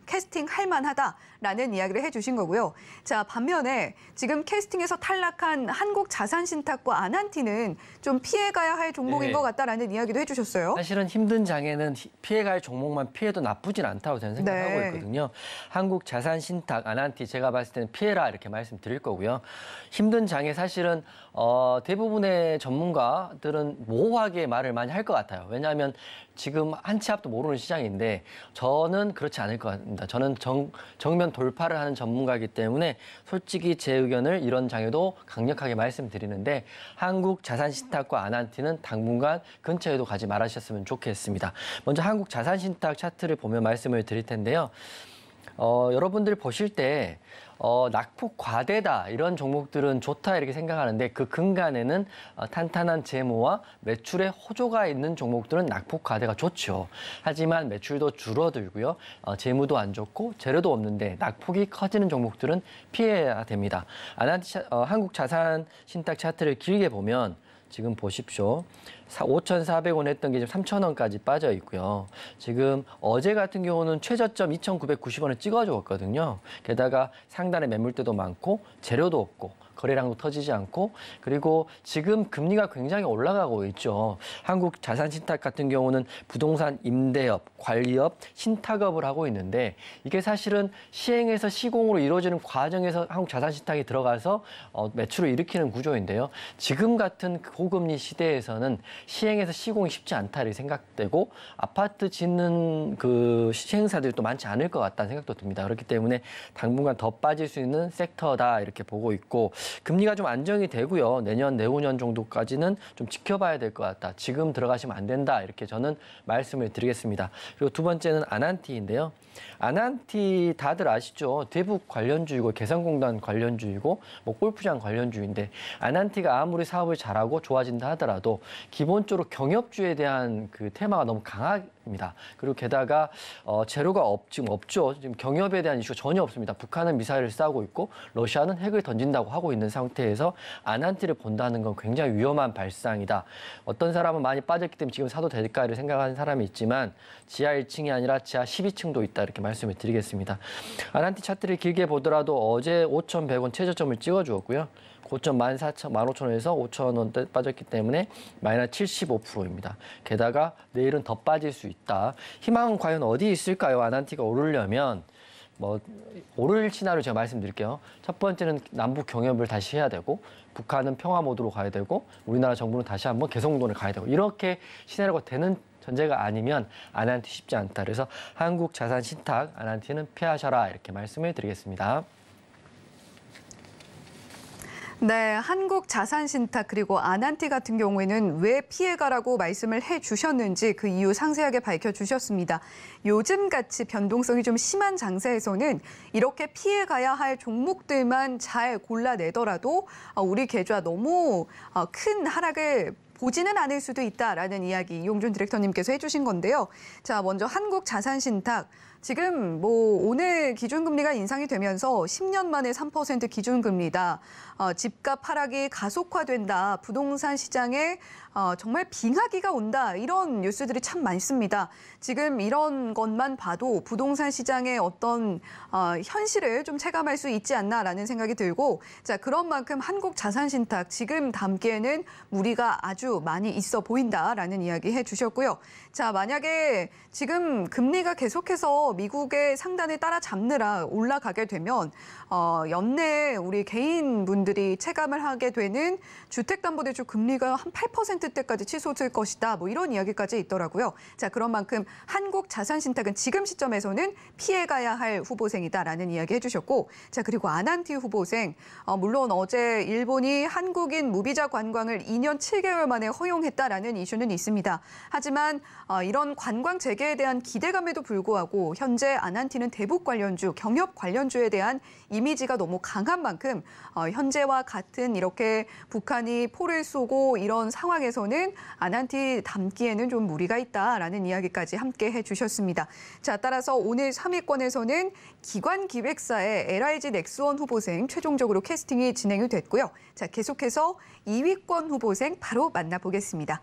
캐스팅할 만하다라는 이야기를 해주신 거고요. 자, 반면에 지금 캐스팅에서 탈락한 한국자산신탁과 아난티는 좀 피해가야 할 종목인 것 같다라는 이야기도 해주셨어요. 사실은 힘든 장에는 피해갈 종목만 피해도 나쁘진 않다고 저는 생각하고 있거든요. 한국자산신탁, 아난티 제가 봤을 때는 피해라 이렇게 말씀드릴 거고요. 힘든 장에 사실은 대부분의 전문가들은 모호하게 말을 많이 할 것 같아요. 왜냐하면 지금 한 치 앞도 모르는 시장인데 저는 그렇지 않을 것 같습니다. 저는 정면 돌파를 하는 전문가이기 때문에 솔직히 제 의견을 이런 장에도 강력하게 말씀드리는데 한국자산신탁과 아난티는 당분간 근처에도 가지 말으셨으면 좋겠습니다. 먼저 한국자산신탁 차트를 보면 말씀을 드릴 텐데요. 여러분들 보실 때 낙폭 과대다 이런 종목들은 좋다 이렇게 생각하는데 그 근간에는 탄탄한 재무와 매출에 호조가 있는 종목들은 낙폭 과대가 좋죠. 하지만 매출도 줄어들고요. 재무도 안 좋고 재료도 없는데 낙폭이 커지는 종목들은 피해야 됩니다. 한국자산신탁 차트를 길게 보면 지금 보십시오. 5,400원 했던 게 지금 3,000원까지 빠져 있고요. 지금 어제 같은 경우는 최저점 2,990원을 찍어줬거든요. 게다가 상단에 매물대도 많고 재료도 없고 거래량도 터지지 않고 그리고 지금 금리가 굉장히 올라가고 있죠. 한국자산신탁 같은 경우는 부동산 임대업, 관리업, 신탁업을 하고 있는데 이게 사실은 시행에서 시공으로 이루어지는 과정에서 한국자산신탁이 들어가서 매출을 일으키는 구조인데요. 지금 같은 고금리 시대에서는 시행에서 시공이 쉽지 않다 이렇게 생각되고 아파트 짓는 그 시행사들이 또 많지 않을 것 같다는 생각도 듭니다. 그렇기 때문에 당분간 더 빠질 수 있는 섹터다 이렇게 보고 있고 금리가 좀 안정이 되고요. 내년, 내후년 정도까지는 좀 지켜봐야 될 것 같다. 지금 들어가시면 안 된다. 이렇게 저는 말씀을 드리겠습니다. 그리고 두 번째는 아난티인데요. 아난티 다들 아시죠? 대북 관련주이고 개성공단 관련주이고 뭐 골프장 관련주인데 아난티가 아무리 사업을 잘하고 좋아진다 하더라도 기본적으로 경협주에 대한 그 테마가 너무 강합니다. 그리고 게다가 재료가 지금 없죠. 지금 경협에 대한 이슈가 전혀 없습니다. 북한은 미사일을 쏘고 있고 러시아는 핵을 던진다고 하고 있는 상태에서 아난티를 본다는 건 굉장히 위험한 발상이다. 어떤 사람은 많이 빠졌기 때문에 지금 사도 될까를 생각하는 사람이 있지만 지하 1층이 아니라 지하 12층도 있다 이렇게 말씀을 드리겠습니다. 아난티 차트를 길게 보더라도 어제 5,100원 최저점을 찍어주었고요. 고점 15,000원에서 5,000원대 빠졌기 때문에 마이너스 75%입니다. 게다가 내일은 더 빠질 수 있다. 희망은 과연 어디 있을까요? 아난티가 오르려면 오를 시나리오 제가 말씀드릴게요. 첫 번째는 남북 경협을 다시 해야 되고 북한은 평화 모드로 가야 되고 우리나라 정부는 다시 한번 개성공단을 가야 되고 이렇게 시나리오가 되는 전제가 아니면 아난티 쉽지 않다. 그래서 한국자산신탁 아난티는 피하셔라 이렇게 말씀을 드리겠습니다. 네, 한국자산신탁 그리고 아난티 같은 경우에는 왜 피해가라고 말씀을 해주셨는지 그 이유 상세하게 밝혀주셨습니다. 요즘같이 변동성이 좀 심한 장세에서는 이렇게 피해가야 할 종목들만 잘 골라내더라도 우리 계좌 너무 큰 하락을 보지는 않을 수도 있다라는 이야기 이용준 디렉터님께서 해주신 건데요. 자, 먼저 한국자산신탁. 지금 오늘 기준금리가 인상이 되면서 10년 만에 3% 기준금리다. 집값 하락이 가속화된다. 부동산 시장에 정말 빙하기가 온다. 이런 뉴스들이 참 많습니다. 지금 이런 것만 봐도 부동산 시장의 어떤 현실을 좀 체감할 수 있지 않나라는 생각이 들고, 자, 그런 만큼 한국 자산신탁 지금 담기에는 무리가 아주 많이 있어 보인다라는 이야기 해주셨고요. 자, 만약에 지금 금리가 계속해서 미국의 상단을 따라잡느라 올라가게 되면 연내에 우리 개인분들이 체감을 하게 되는 주택담보대출 금리가 한 8%대까지 치솟을 것이다. 이런 이야기까지 있더라고요. 자, 그런 만큼 한국 자산신탁은 지금 시점에서는 피해가야 할 후보생이다라는 이야기 해주셨고, 자, 그리고 아난티 후보생, 물론 어제 일본이 한국인 무비자 관광을 2년 7개월 만에 허용했다라는 이슈는 있습니다. 하지만 이런 관광 재개에 대한 기대감에도 불구하고 현재 아난티는 대북 관련주, 경협 관련주에 대한 이미지가 너무 강한 만큼 현재와 같은 이렇게 북한이 포를 쏘고 이런 상황에서는 아난티 담기에는 좀 무리가 있다라는 이야기까지 함께 해주셨습니다. 자, 따라서 오늘 3위권에서는 기관기획사의 LIG 넥스원 후보생 최종적으로 캐스팅이 진행이 됐고요. 자, 계속해서 2위권 후보생 바로 만나보겠습니다.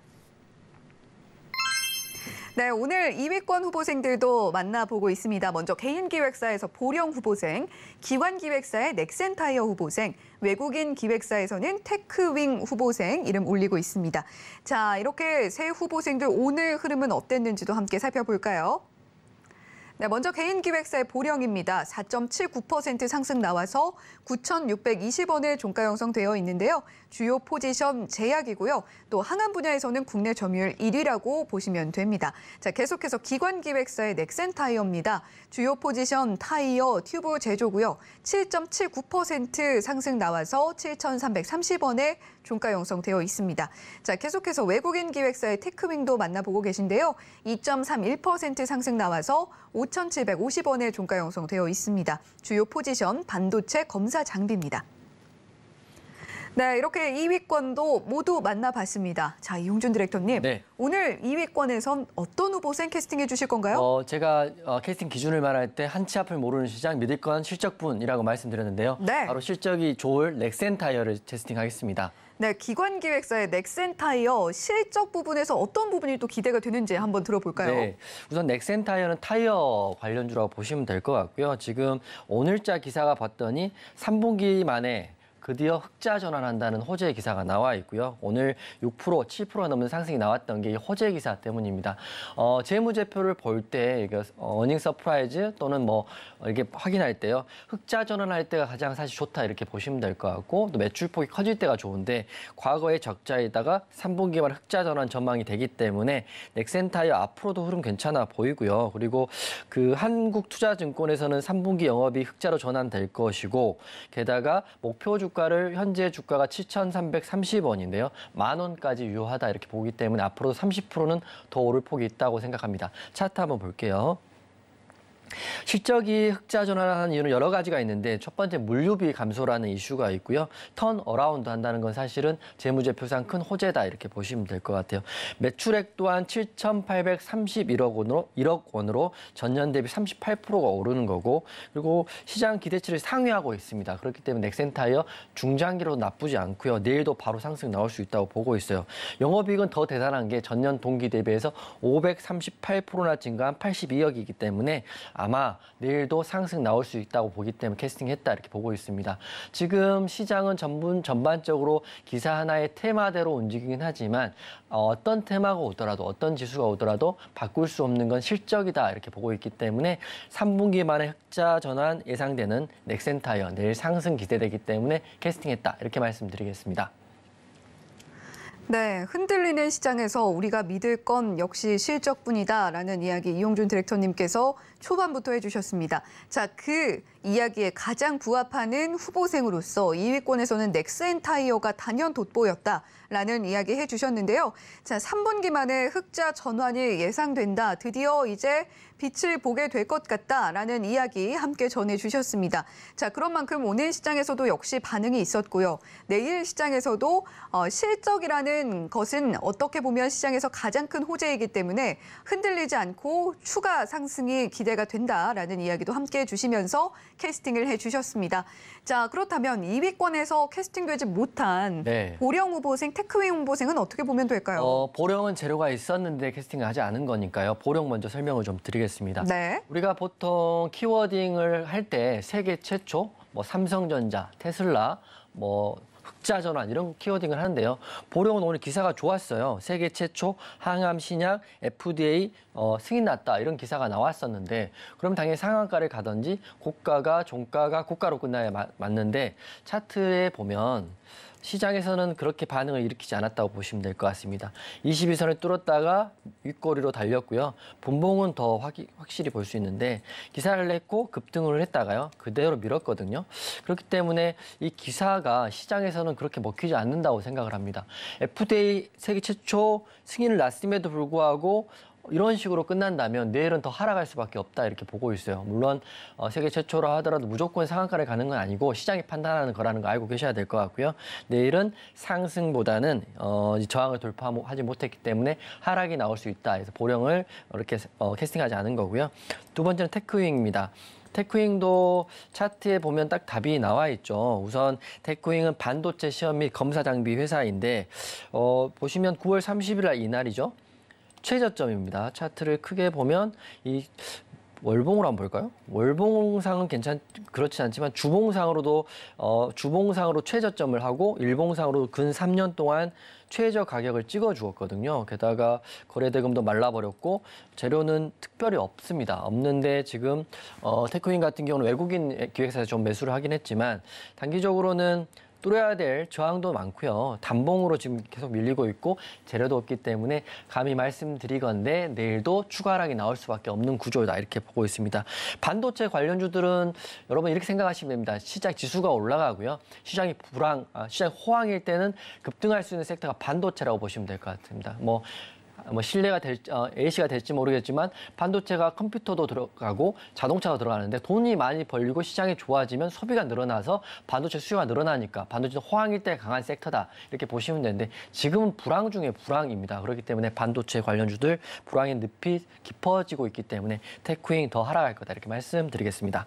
네, 오늘 2위권 후보생들도 만나보고 있습니다. 먼저 개인기획사에서 보령 후보생, 기관기획사의 넥센타이어 후보생, 외국인 기획사에서는 테크윙 후보생 이름 올리고 있습니다. 자, 이렇게 세 후보생들 오늘 흐름은 어땠는지도 함께 살펴볼까요? 네, 먼저 개인기획사의 보령입니다. 4.79% 상승 나와서 9,620원에 종가 형성되어 있는데요. 주요 포지션 제약이고요. 또 항암 분야에서는 국내 점유율 1위라고 보시면 됩니다. 자, 계속해서 기관기획사의 넥센타이어입니다. 주요 포지션 타이어, 튜브 제조고요. 7.79% 상승 나와서 7,330원에 종가 형성되어 있습니다. 자, 계속해서 외국인 기획사의 테크윙도 만나보고 계신데요. 2.31% 상승 나와서 5,750원에 종가 형성되어 있습니다. 주요 포지션 반도체 검사 장비입니다. 네, 이렇게 2위권도 모두 만나봤습니다. 자, 이용준 디렉터님, 네. 오늘 2위권에선 어떤 후보생 캐스팅해 주실 건가요? 제가 캐스팅 기준을 말할 때 한치 앞을 모르는 시장 믿을 건 실적분이라고 말씀드렸는데요. 네. 바로 실적이 좋을 넥센타이어를 캐스팅하겠습니다. 네, 기관기획사의 넥센타이어 실적 부분에서 어떤 부분이 또 기대가 되는지 한번 들어볼까요? 네, 우선 넥센타이어는 타이어 관련주라고 보시면 될 것 같고요. 지금 오늘자 기사가 봤더니 3분기 만에 드디어 흑자 전환한다는 호재 기사가 나와 있고요. 오늘 6%, 7%가 넘는 상승이 나왔던 게 이 호재 기사 때문입니다. 재무제표를 볼 때 어닝 서프라이즈 또는 이렇게 확인할 때요. 흑자 전환할 때가 가장 사실 좋다 이렇게 보시면 될 것 같고, 또 매출폭이 커질 때가 좋은데 과거의 적자에다가 3분기만 흑자 전환 전망이 되기 때문에 넥센타이어 앞으로도 흐름 괜찮아 보이고요. 그리고 그 한국투자증권에서는 3분기 영업이 흑자로 전환될 것이고, 게다가 목표 주가를 현재 주가가 7,330원인데요. 10,000원까지 유효하다 이렇게 보기 때문에 앞으로도 30%는 더 오를 폭이 있다고 생각합니다. 차트 한번 볼게요. 실적이 흑자 전환하는 이유는 여러 가지가 있는데, 첫 번째 물류비 감소라는 이슈가 있고요. 턴 어라운드 한다는 건 사실은 재무제표상 큰 호재다 이렇게 보시면 될 것 같아요. 매출액 또한 7,831억 원으로 전년 대비 38%가 오르는 거고, 그리고 시장 기대치를 상회하고 있습니다. 그렇기 때문에 넥센타이어 중장기로도 나쁘지 않고요. 내일도 바로 상승 나올 수 있다고 보고 있어요. 영업이익은 더 대단한 게 전년 동기 대비해서 538%나 증가한 82억이기 때문에 아마 내일도 상승 나올 수 있다고 보기 때문에 캐스팅했다 이렇게 보고 있습니다. 지금 시장은 전반적으로 기사 하나의 테마대로 움직이긴 하지만 어떤 테마가 오더라도 어떤 지수가 오더라도 바꿀 수 없는 건 실적이다 이렇게 보고 있기 때문에 3분기 만에 흑자 전환 예상되는 넥센타이어 내일 상승 기대되기 때문에 캐스팅했다 이렇게 말씀드리겠습니다. 네, 흔들리는 시장에서 우리가 믿을 건 역시 실적뿐이다라는 이야기 이용준 디렉터님께서 초반부터 해주셨습니다. 자, 그 이야기에 가장 부합하는 후보생으로서 2위권에서는 넥센타이어가 단연 돋보였다라는 이야기 해주셨는데요. 자, 3분기 만에 흑자 전환이 예상된다. 드디어 이제 빛을 보게 될 것 같다라는 이야기 함께 전해주셨습니다. 자, 그런 만큼 오늘 시장에서도 역시 반응이 있었고요. 내일 시장에서도 실적이라는 이위권이라는 것은 어떻게 보면 시장에서 가장 큰 호재이기 때문에 흔들리지 않고 추가 상승이 기대가 된다라는 이야기도 함께 해주시면서 캐스팅을 해주셨습니다. 자, 그렇다면 2위권에서 캐스팅되지 못한 보령 후보생, 테크윙 후보생은 어떻게 보면 될까요? 보령은 재료가 있었는데 캐스팅을 하지 않은 거니까요. 보령 먼저 설명을 좀 드리겠습니다. 네. 우리가 보통 키워딩을 할 때 세계 최초, 뭐 삼성전자, 테슬라, 뭐 흑자전환 이런 키워딩을 하는데요. 보령은 오늘 기사가 좋았어요. 세계 최초 항암 신약 FDA 승인 났다 이런 기사가 나왔었는데 그럼 당연히 상한가를 가든지 고가가 종가가 고가로 끝나야 맞는데 차트에 보면 시장에서는 그렇게 반응을 일으키지 않았다고 보시면 될 것 같습니다. 22선을 뚫었다가 윗꼬리로 달렸고요. 분봉은 더 확실히 볼 수 있는데 기사를 냈고 급등을 했다가요. 그대로 밀었거든요. 그렇기 때문에 이 기사가 시장에서는 그렇게 먹히지 않는다고 생각을 합니다. FDA 세계 최초 승인을 났음에도 불구하고 이런 식으로 끝난다면 내일은 더 하락할 수밖에 없다 이렇게 보고 있어요. 물론 세계 최초로 하더라도 무조건 상한가를 가는 건 아니고 시장이 판단하는 거라는 거 알고 계셔야 될 것 같고요. 내일은 상승보다는 저항을 돌파하지 못했기 때문에 하락이 나올 수 있다. 그래서 보령을 이렇게 캐스팅하지 않은 거고요. 두 번째는 테크윙입니다. 테크윙도 차트에 보면 딱 답이 나와 있죠. 우선 테크윙은 반도체 시험 및 검사 장비 회사인데 보시면 9월 30일 날 이날이죠. 최저점입니다. 차트를 크게 보면 이 월봉으로 한번 볼까요? 월봉상은 그렇지 않지만 주봉상으로도 주봉상으로 최저점을 하고 일봉상으로 근 3년 동안 최저 가격을 찍어 주었거든요. 게다가 거래대금도 말라버렸고 재료는 특별히 없습니다. 없는데 지금 테크윙 같은 경우는 외국인 기획사에서 좀 매수를 하긴 했지만 단기적으로는 뚫어야 될 저항도 많고요. 단봉으로 지금 계속 밀리고 있고 재료도 없기 때문에 감히 말씀드리건대 내일도 추가 하락이 나올 수밖에 없는 구조다 이렇게 보고 있습니다. 반도체 관련주들은 여러분 이렇게 생각하시면 됩니다. 시장 지수가 올라가고요. 시장이 시장 호황일 때는 급등할 수 있는 섹터가 반도체라고 보시면 될 것 같습니다. 뭐 실내가 AC가 될지 모르겠지만 반도체가 컴퓨터도 들어가고 자동차가 들어가는데 돈이 많이 벌리고 시장이 좋아지면 소비가 늘어나서 반도체 수요가 늘어나니까 반도체 호황일 때 강한 섹터다 이렇게 보시면 되는데 지금은 불황 중에 불황입니다. 그렇기 때문에 반도체 관련주들 불황의 늪이 깊어지고 있기 때문에 테크윙 더 하락할 거다 이렇게 말씀드리겠습니다.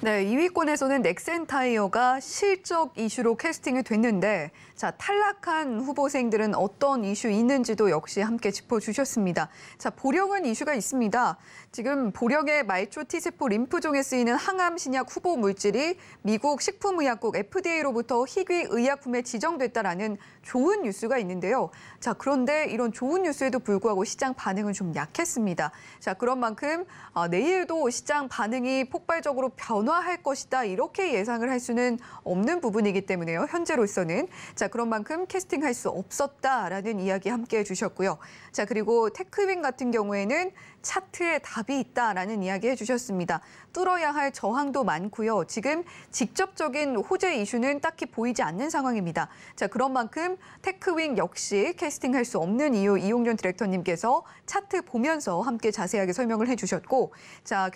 네, 2위권에서는 넥센타이어가 실적 이슈로 캐스팅이 됐는데 자, 탈락한 후보생들은 어떤 이슈 있는지도 역시 함께 짚어주셨습니다. 자, 보령은 이슈가 있습니다. 지금 보령의 말초 T세포 림프종에 쓰이는 항암 신약 후보 물질이 미국 식품의약국 FDA로부터 희귀 의약품에 지정됐다라는 좋은 뉴스가 있는데요. 자, 그런데 이런 좋은 뉴스에도 불구하고 시장 반응은 좀 약했습니다. 자, 그런 만큼 내일도 시장 반응이 폭발적으로 변화할 것이다 이렇게 예상을 할 수는 없는 부분이기 때문에요. 현재로서는. 자, 그런 만큼 캐스팅할 수 없었다라는 이야기 함께 해주셨고요. 자, 그리고 테크윙 같은 경우에는 차트에 답이 있다라는 이야기 해주셨습니다. 뚫어야 할 저항도 많고요. 지금 직접적인 호재 이슈는 딱히 보이지 않는 상황입니다. 자, 그런 만큼 테크윙 역시 캐스팅할 수 없는 이유 이용준 디렉터님께서 차트 보면서 함께 자세하게 설명을 해주셨고, 자,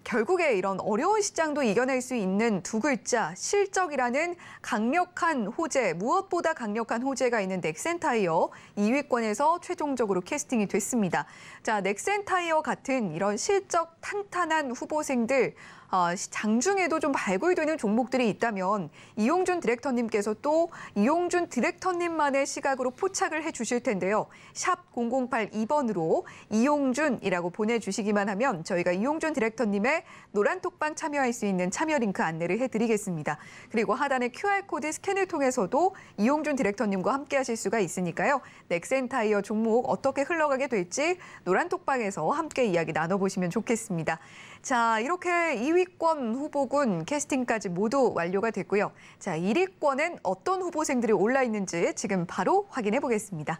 결국에 이런 어려운 시장도 이겨낼 수 있는 두 글자 실적이라는 강력한 호재, 무엇보다 강력한 호재가 있는 넥센타이어 2위권에서 최종적으로 캐스팅이 됐습니다. 자, 넥센타이어 같은 이런 실적 탄탄한 후보생들 장중에도 좀 발굴되는 종목들이 있다면 이용준 디렉터님께서 또 이용준 디렉터님만의 시각으로 포착을 해주실 텐데요. 샵 0082번으로 이용준이라고 보내주시기만 하면 저희가 이용준 디렉터님의 노란톡방 참여할 수 있는 참여 링크 안내를 해드리겠습니다. 그리고 하단의 QR코드 스캔을 통해서도 이용준 디렉터님과 함께 하실 수가 있으니까요. 넥센타이어 종목 어떻게 흘러가게 될지 노란톡방에서 함께 이야기 나눠보시면 좋겠습니다. 자, 이렇게 2위권 후보군 캐스팅까지 모두 완료가 됐고요. 자, 1위권엔 어떤 후보생들이 올라 있는지 지금 바로 확인해 보겠습니다.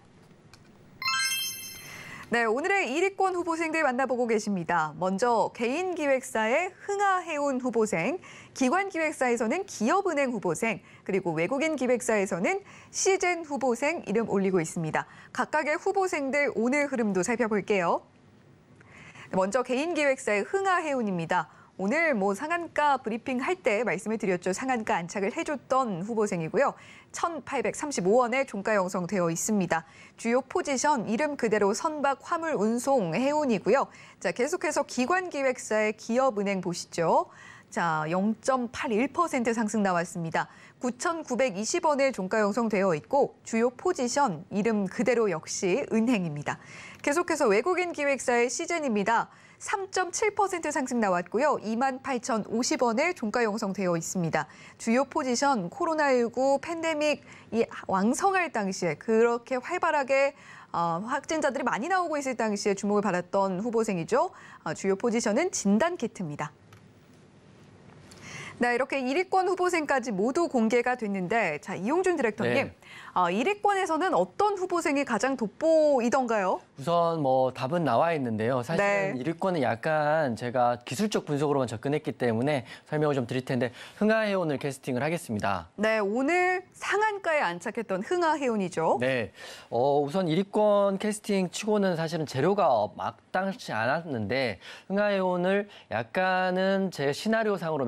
네, 오늘의 1위권 후보생들 만나보고 계십니다. 먼저 개인기획사의 흥하해운 후보생, 기관기획사에서는 기업은행 후보생, 그리고 외국인 기획사에서는 시젠 후보생 이름 올리고 있습니다. 각각의 후보생들 오늘 흐름도 살펴볼게요. 먼저 개인기획사의 흥하해운입니다. 오늘 상한가 브리핑 할 때 말씀을 드렸죠. 상한가 안착을 해줬던 후보생이고요. 1,835원에 종가 형성되어 있습니다. 주요 포지션 이름 그대로 선박 화물 운송 해운이고요. 자, 계속해서 기관기획사의 기업은행 보시죠. 자, 0.81% 상승 나왔습니다. 9,920원에 종가 형성되어 있고 주요 포지션 이름 그대로 역시 은행입니다. 계속해서 외국인 기획사의 시즌입니다. 3.7% 상승 나왔고요. 28,050원에 종가 형성되어 있습니다. 주요 포지션 코로나19 팬데믹 왕성할 당시에 그렇게 활발하게 확진자들이 많이 나오고 있을 당시에 주목을 받았던 후보생이죠. 주요 포지션은 진단키트입니다. 네, 이렇게 1위권 후보생까지 모두 공개가 됐는데, 자, 이용준 디렉터님, 네. 1위권에서는 어떤 후보생이 가장 돋보이던가요? 우선 답은 나와 있는데요. 사실은 네. 1위권은 약간 제가 기술적 분석으로만 접근했기 때문에 설명을 좀 드릴 텐데 흥하해운을 캐스팅을 하겠습니다. 네, 오늘 상한가에 안착했던 흥하해운이죠. 네, 우선 1위권 캐스팅 치고는 사실은 재료가 막당치 않았는데 흥하해운을 약간은 제 시나리오상으로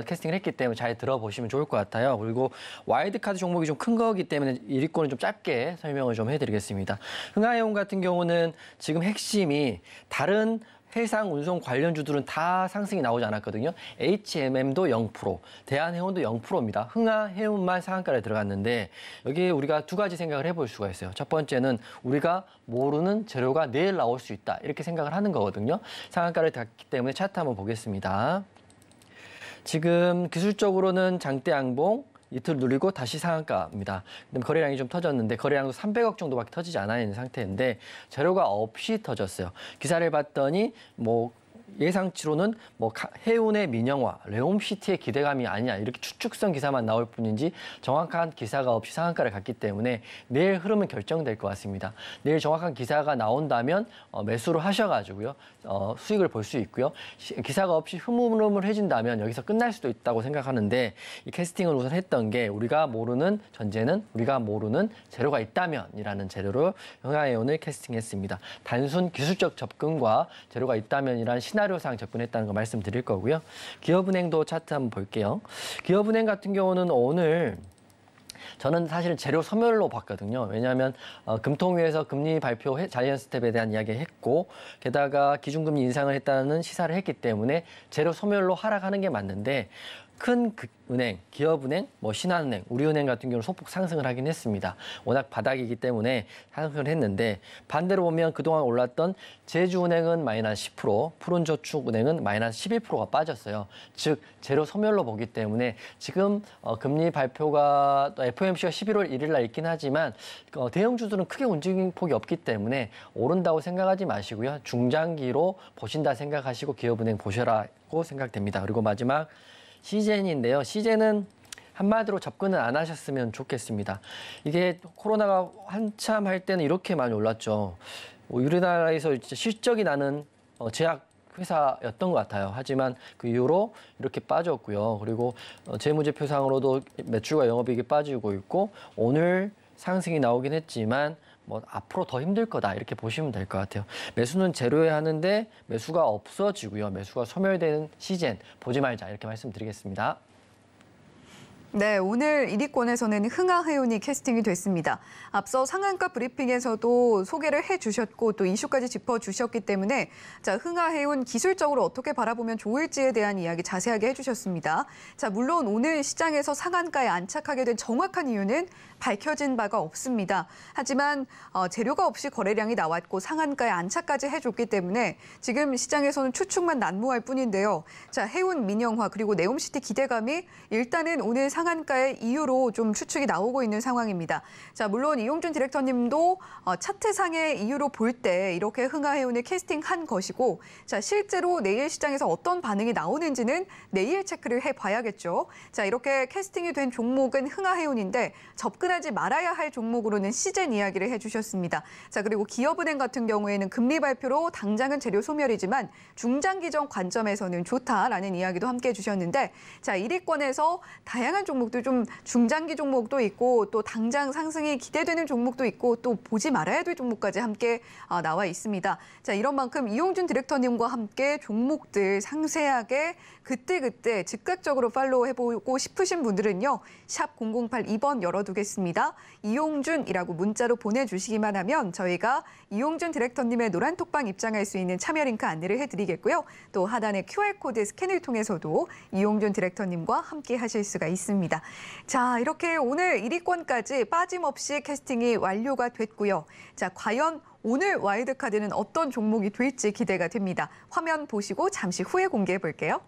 캐스팅을 했기 때문에 잘 들어보시면 좋을 것 같아요. 그리고 와일드카드 종목이 좀 큰 거기 때문에 1위권은 좀 짧게 설명을 좀 해드리겠습니다. 흥하해운 같은 경우는 지금 핵심이 다른 해상 운송 관련주들은 다 상승이 나오지 않았거든요. HMM도 0%, 대한해운도 0%입니다. 흥하해운만 상한가에 들어갔는데 여기에 우리가 두 가지 생각을 해볼 수가 있어요. 첫 번째는 우리가 모르는 재료가 내일 나올 수 있다. 이렇게 생각을 하는 거거든요. 상한가를 갔기 때문에 차트 한번 보겠습니다. 지금 기술적으로는 장대 양봉, 이틀 누리고 다시 상한가입니다. 그다음에 거래량이 좀 터졌는데 거래량도 300억 정도밖에 터지지 않아 있는 상태인데 재료가 없이 터졌어요. 기사를 봤더니 예상치로는 해운의 민영화, 레옴시티의 기대감이 아니냐 이렇게 추측성 기사만 나올 뿐인지 정확한 기사가 없이 상한가를 갔기 때문에 내일 흐름은 결정될 것 같습니다. 내일 정확한 기사가 나온다면 매수를 하셔가지고요 수익을 볼 수 있고요. 기사가 없이 흐물흐물해진다면 여기서 끝날 수도 있다고 생각하는데 이 캐스팅을 우선 했던 게 우리가 모르는 전제는 우리가 모르는 재료가 있다면이라는 재료로 흥하해운을 캐스팅했습니다. 단순 기술적 접근과 재료가 있다면이라는 시나리오상 접근했다는 거 말씀드릴 거고요. 기업은행도 차트 한번 볼게요. 기업은행 같은 경우는 오늘 저는 사실 재료 소멸로 봤거든요. 왜냐하면 금통위에서 금리 발표 자이언트 스텝에 대한 이야기 했고 게다가 기준금리 인상을 했다는 시사를 했기 때문에 재료 소멸로 하락하는 게 맞는데 큰 은행, 기업은행, 신한은행, 우리은행 같은 경우는 소폭 상승을 하긴 했습니다. 워낙 바닥이기 때문에 상승을 했는데 반대로 보면 그동안 올랐던 제주은행은 마이너스 10%, 푸른저축은행은 마이너스 11%가 빠졌어요. 즉 재료 소멸로 보기 때문에 지금 금리 발표가 또 FOMC가 11월 1일 날 있긴 하지만 대형주들은 크게 움직임 폭이 없기 때문에 오른다고 생각하지 마시고요. 중장기로 보신다 생각하시고 기업은행 보셔라고 생각됩니다. 그리고 마지막 시젠인데요. 시젠은 한마디로 접근은 안 하셨으면 좋겠습니다. 이게 코로나가 한참 할 때는 이렇게 많이 올랐죠. 우리나라에서 실적이 나는 제약 회사였던 것 같아요. 하지만 그 이후로 이렇게 빠졌고요. 그리고 재무제표상으로도 매출과 영업이익이 빠지고 있고 오늘 상승이 나오긴 했지만 앞으로 더 힘들 거다 이렇게 보시면 될 것 같아요. 매수는 재료에 하는데 매수가 없어지고요. 매수가 소멸되는 시즌 보지 말자 이렇게 말씀드리겠습니다. 네, 오늘 1위권에서는 흥하해운이 캐스팅이 됐습니다. 앞서 상한가 브리핑에서도 소개를 해주셨고 또 이슈까지 짚어주셨기 때문에 자, 흥하해운 기술적으로 어떻게 바라보면 좋을지에 대한 이야기 자세하게 해주셨습니다. 자, 물론 오늘 시장에서 상한가에 안착하게 된 정확한 이유는 밝혀진 바가 없습니다. 하지만 재료가 없이 거래량이 나왔고 상한가에 안착까지 해줬기 때문에 지금 시장에서는 추측만 난무할 뿐인데요. 자, 해운 민영화 그리고 네옴시티 기대감이 일단은 오늘 상한가의 이유로 좀 추측이 나오고 있는 상황입니다. 자, 물론 이용준 디렉터님도 차트상의 이유로 볼 때 이렇게 흥하해운을 캐스팅한 것이고 자, 실제로 내일 시장에서 어떤 반응이 나오는지는 내일 체크를 해봐야겠죠. 자, 이렇게 캐스팅이 된 종목은 흥하해운인데 접근하지 말아야 할 종목으로는 시젠 이야기를 해주셨습니다. 자, 그리고 기업은행 같은 경우에는 금리 발표로 당장은 재료 소멸이지만 중장기적 관점에서는 좋다라는 이야기도 함께 해주셨는데 자, 1위권에서 다양한 종목도 좀 중장기 종목도 있고 또 당장 상승이 기대되는 종목도 있고 또 보지 말아야 될 종목까지 함께 나와 있습니다. 자, 이런 만큼 이용준 디렉터님과 함께 종목들 상세하게 그때그때 즉각적으로 팔로우해보고 싶으신 분들은요. 샵 0082번 열어두겠습니다. 이용준이라고 문자로 보내주시기만 하면 저희가 이용준 디렉터님의 노란 톡방 입장할 수 있는 참여 링크 안내를 해드리겠고요. 또 하단의 QR코드 스캔을 통해서도 이용준 디렉터님과 함께 하실 수가 있습니다. 자, 이렇게 오늘 1위권까지 빠짐없이 캐스팅이 완료가 됐고요. 자, 과연 오늘 와일드카드는 어떤 종목이 될지 기대가 됩니다. 화면 보시고 잠시 후에 공개해 볼게요.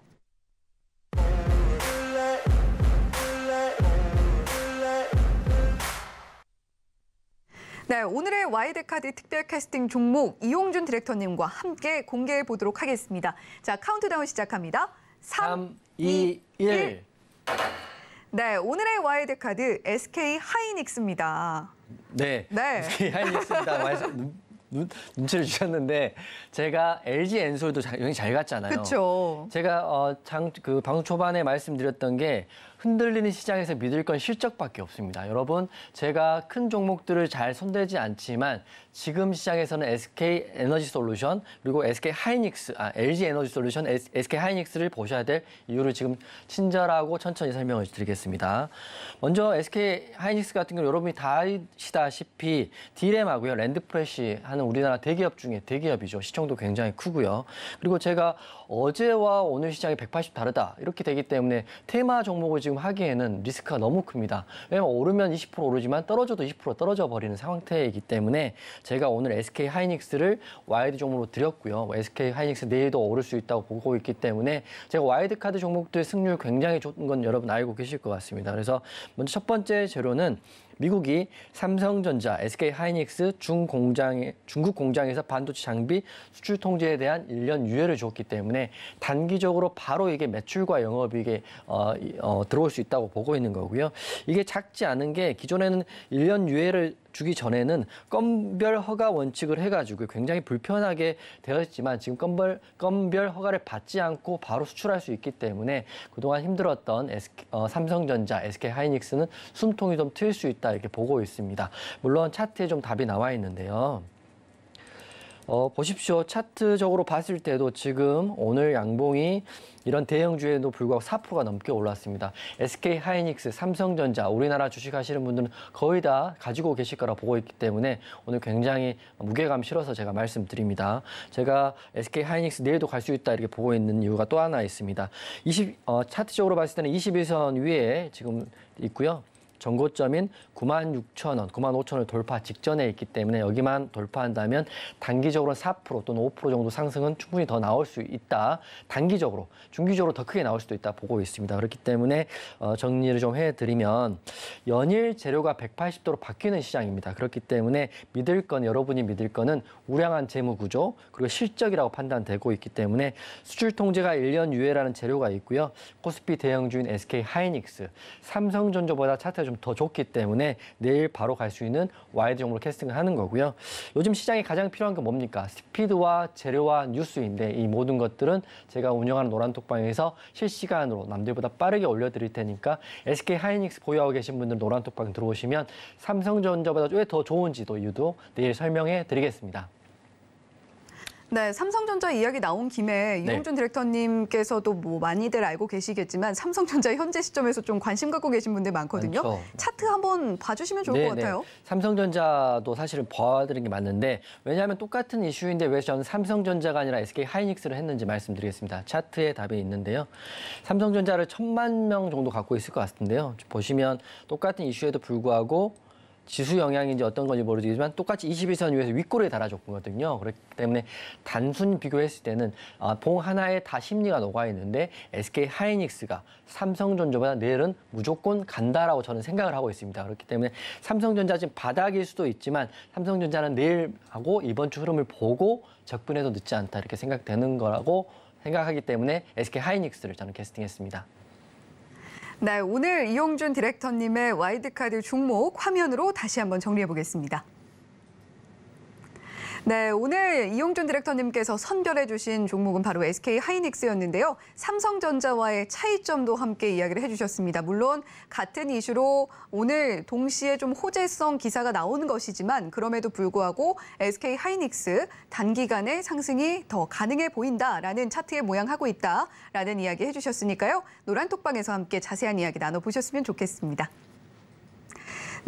네, 오늘의 와일드카드 특별 캐스팅 종목 이용준 디렉터님과 함께 공개해 보도록 하겠습니다. 자, 카운트다운 시작합니다. 3, 2, 1. 네, 오늘의 와일드카드 SK 하이닉스입니다. 네, 네. SK 하이닉스입니다. 눈치를 주셨는데 제가 LG 엔솔도 굉장히 잘 갔잖아요. 그렇죠. 제가 방송 초반에 말씀드렸던 게 흔들리는 시장에서 믿을 건 실적밖에 없습니다. 여러분, 제가 큰 종목들을 잘 손대지 않지만 지금 시장에서는 SK 에너지 솔루션 그리고 SK 하이닉스, LG 에너지 솔루션, SK 하이닉스를 보셔야 될 이유를 지금 친절하고 천천히 설명을 드리겠습니다. 먼저 SK 하이닉스 같은 경우 여러분이 다 아시다시피 D램하고요, 랜드프레시 하는 우리나라 대기업 중에 대기업이죠. 시총도 굉장히 크고요. 그리고 제가 어제와 오늘 시장이 180 다르다 이렇게 되기 때문에 테마 종목을 지금 하기에는 리스크가 너무 큽니다. 왜냐하면 오르면 20% 오르지만 떨어져도 20% 떨어져 버리는 상태이기 때문에 제가 오늘 SK 하이닉스를 와이드 종목으로 드렸고요. SK 하이닉스 내일도 오를 수 있다고 보고 있기 때문에 제가 와이드 카드 종목들 승률 굉장히 좋은 건 여러분 알고 계실 것 같습니다. 그래서 먼저 첫 번째 재료는 미국이 삼성전자, SK 하이닉스 중국 공장에서 반도체 장비 수출 통제에 대한 1년 유예를 줬기 때문에 단기적으로 바로 이게 매출과 영업이익에 들어올 수 있다고 보고 있는 거고요. 이게 작지 않은 게 기존에는 1년 유예를 주기 전에는 건별 허가 원칙을 해가지고 굉장히 불편하게 되었지만 지금 건별 허가를 받지 않고 바로 수출할 수 있기 때문에 그동안 힘들었던 삼성전자, SK 하이닉스는 숨통이 좀 트일 수 있다 이렇게 보고 있습니다. 물론 차트에 좀 답이 나와 있는데요. 보십시오. 차트적으로 봤을 때도 지금 오늘 양봉이 이런 대형주에도 불구하고 4%가 넘게 올랐습니다. SK 하이닉스, 삼성전자, 우리나라 주식하시는 분들은 거의 다 가지고 계실 거라 보고 있기 때문에 오늘 굉장히 무게감 실어서 제가 말씀드립니다. 제가 SK 하이닉스 내일도 갈 수 있다 이렇게 보고 있는 이유가 또 하나 있습니다. 차트적으로 봤을 때는 21선 위에 지금 있고요. 전고점인 96,000원, 95,000원을 돌파 직전에 있기 때문에 여기만 돌파한다면 단기적으로 4% 또는 5% 정도 상승은 충분히 더 나올 수 있다. 단기적으로, 중기적으로 더 크게 나올 수도 있다 보고 있습니다. 그렇기 때문에 정리를 좀 해드리면 연일 재료가 180도로 바뀌는 시장입니다. 그렇기 때문에 여러분이 믿을 거는 우량한 재무 구조 그리고 실적이라고 판단되고 있기 때문에 수출 통제가 1년 유예라는 재료가 있고요. 코스피 대형주인 SK 하이닉스, 삼성전자보다 차트가 좀 더 좋기 때문에 내일 바로 갈 수 있는 와이드 종목으로 캐스팅을 하는 거고요. 요즘 시장에 가장 필요한 건 뭡니까? 스피드와 재료와 뉴스인데 이 모든 것들은 제가 운영하는 노란톡방에서 실시간으로 남들보다 빠르게 올려드릴 테니까 SK 하이닉스 보유하고 계신 분들 노란톡방 들어오시면 삼성전자보다 왜 더 좋은지도 이유도 내일 설명해 드리겠습니다. 네, 삼성전자 이야기 나온 김에 네. 이용준 디렉터님께서도 뭐 많이들 알고 계시겠지만 삼성전자 현재 시점에서 좀 관심 갖고 계신 분들 많거든요. 많죠. 차트 한번 봐주시면 좋을 것 같아요. 삼성전자도 사실은 봐드린 게 맞는데 왜냐하면 똑같은 이슈인데 왜 저는 삼성전자가 아니라 SK 하이닉스를 했는지 말씀드리겠습니다. 차트에 답이 있는데요. 삼성전자를 1,000만 명 정도 갖고 있을 것 같은데요. 보시면 똑같은 이슈에도 불구하고 지수 영향인지 어떤 건지 모르겠지만 똑같이 21선 위에서 윗골에 달아줬거든요. 그렇기 때문에 단순 비교했을 때는 봉 하나에 다 심리가 녹아 있는데 SK 하이닉스가 삼성전자보다 내일은 무조건 간다라고 저는 생각을 하고 있습니다. 그렇기 때문에 삼성전자 지금 바닥일 수도 있지만 삼성전자는 내일하고 이번 주 흐름을 보고 적분해도 늦지 않다 이렇게 생각되는 거라고 생각하기 때문에 SK 하이닉스를 저는 캐스팅했습니다. 네, 오늘 이용준 디렉터님의 와일드카드 종목 화면으로 다시 한번 정리해 보겠습니다. 네, 오늘 이용준 디렉터님께서 선별해 주신 종목은 바로 SK 하이닉스였는데요. 삼성전자와의 차이점도 함께 이야기를 해주셨습니다. 물론 같은 이슈로 오늘 동시에 좀 호재성 기사가 나오는 것이지만 그럼에도 불구하고 SK 하이닉스 단기간에 상승이 더 가능해 보인다라는 차트에 모양하고 있다라는 이야기 해주셨으니까요. 노란톡방에서 함께 자세한 이야기 나눠보셨으면 좋겠습니다.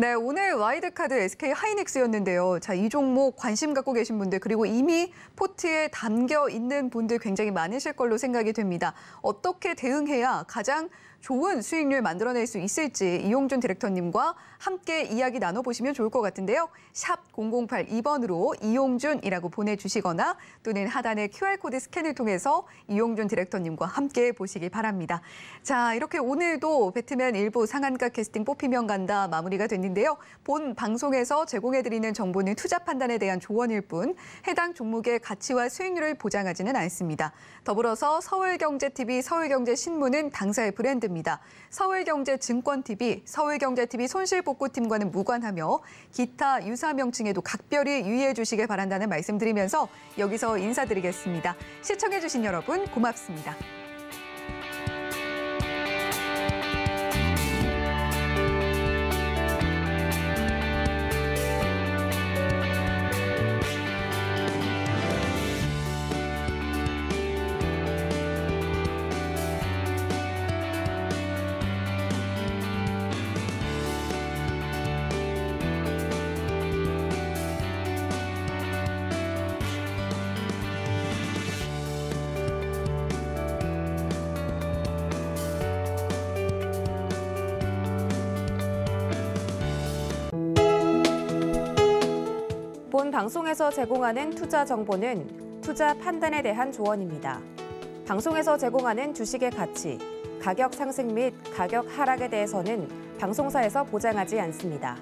네, 오늘 와이드카드 SK 하이닉스였는데요. 자, 이 종목 관심 갖고 계신 분들 그리고 이미 포트에 담겨 있는 분들 굉장히 많으실 걸로 생각이 됩니다. 어떻게 대응해야 가장 좋은 수익률 만들어낼 수 있을지 이용준 디렉터님과 함께 이야기 나눠보시면 좋을 것 같은데요. 샵 0082번으로 이용준이라고 보내주시거나 또는 하단의 QR코드 스캔을 통해서 이용준 디렉터님과 함께 보시기 바랍니다. 자, 이렇게 오늘도 배트맨 일부 상한가 캐스팅 뽑히면 간다 마무리가 됐는데요. 본 방송에서 제공해드리는 정보는 투자 판단에 대한 조언일 뿐 해당 종목의 가치와 수익률을 보장하지는 않습니다. 더불어서 서울경제TV, 서울경제신문은 당사의 브랜드입니다. 서울경제증권TV, 서울경제TV 손실복구팀과는 무관하며 기타 유사 명칭에도 각별히 유의해 주시길 바란다는 말씀드리면서 여기서 인사드리겠습니다. 시청해주신 여러분 고맙습니다. 본 방송에서 제공하는 투자 정보는 투자 판단에 대한 조언입니다. 방송에서 제공하는 주식의 가치, 가격 상승 및 가격 하락에 대해서는 방송사에서 보장하지 않습니다.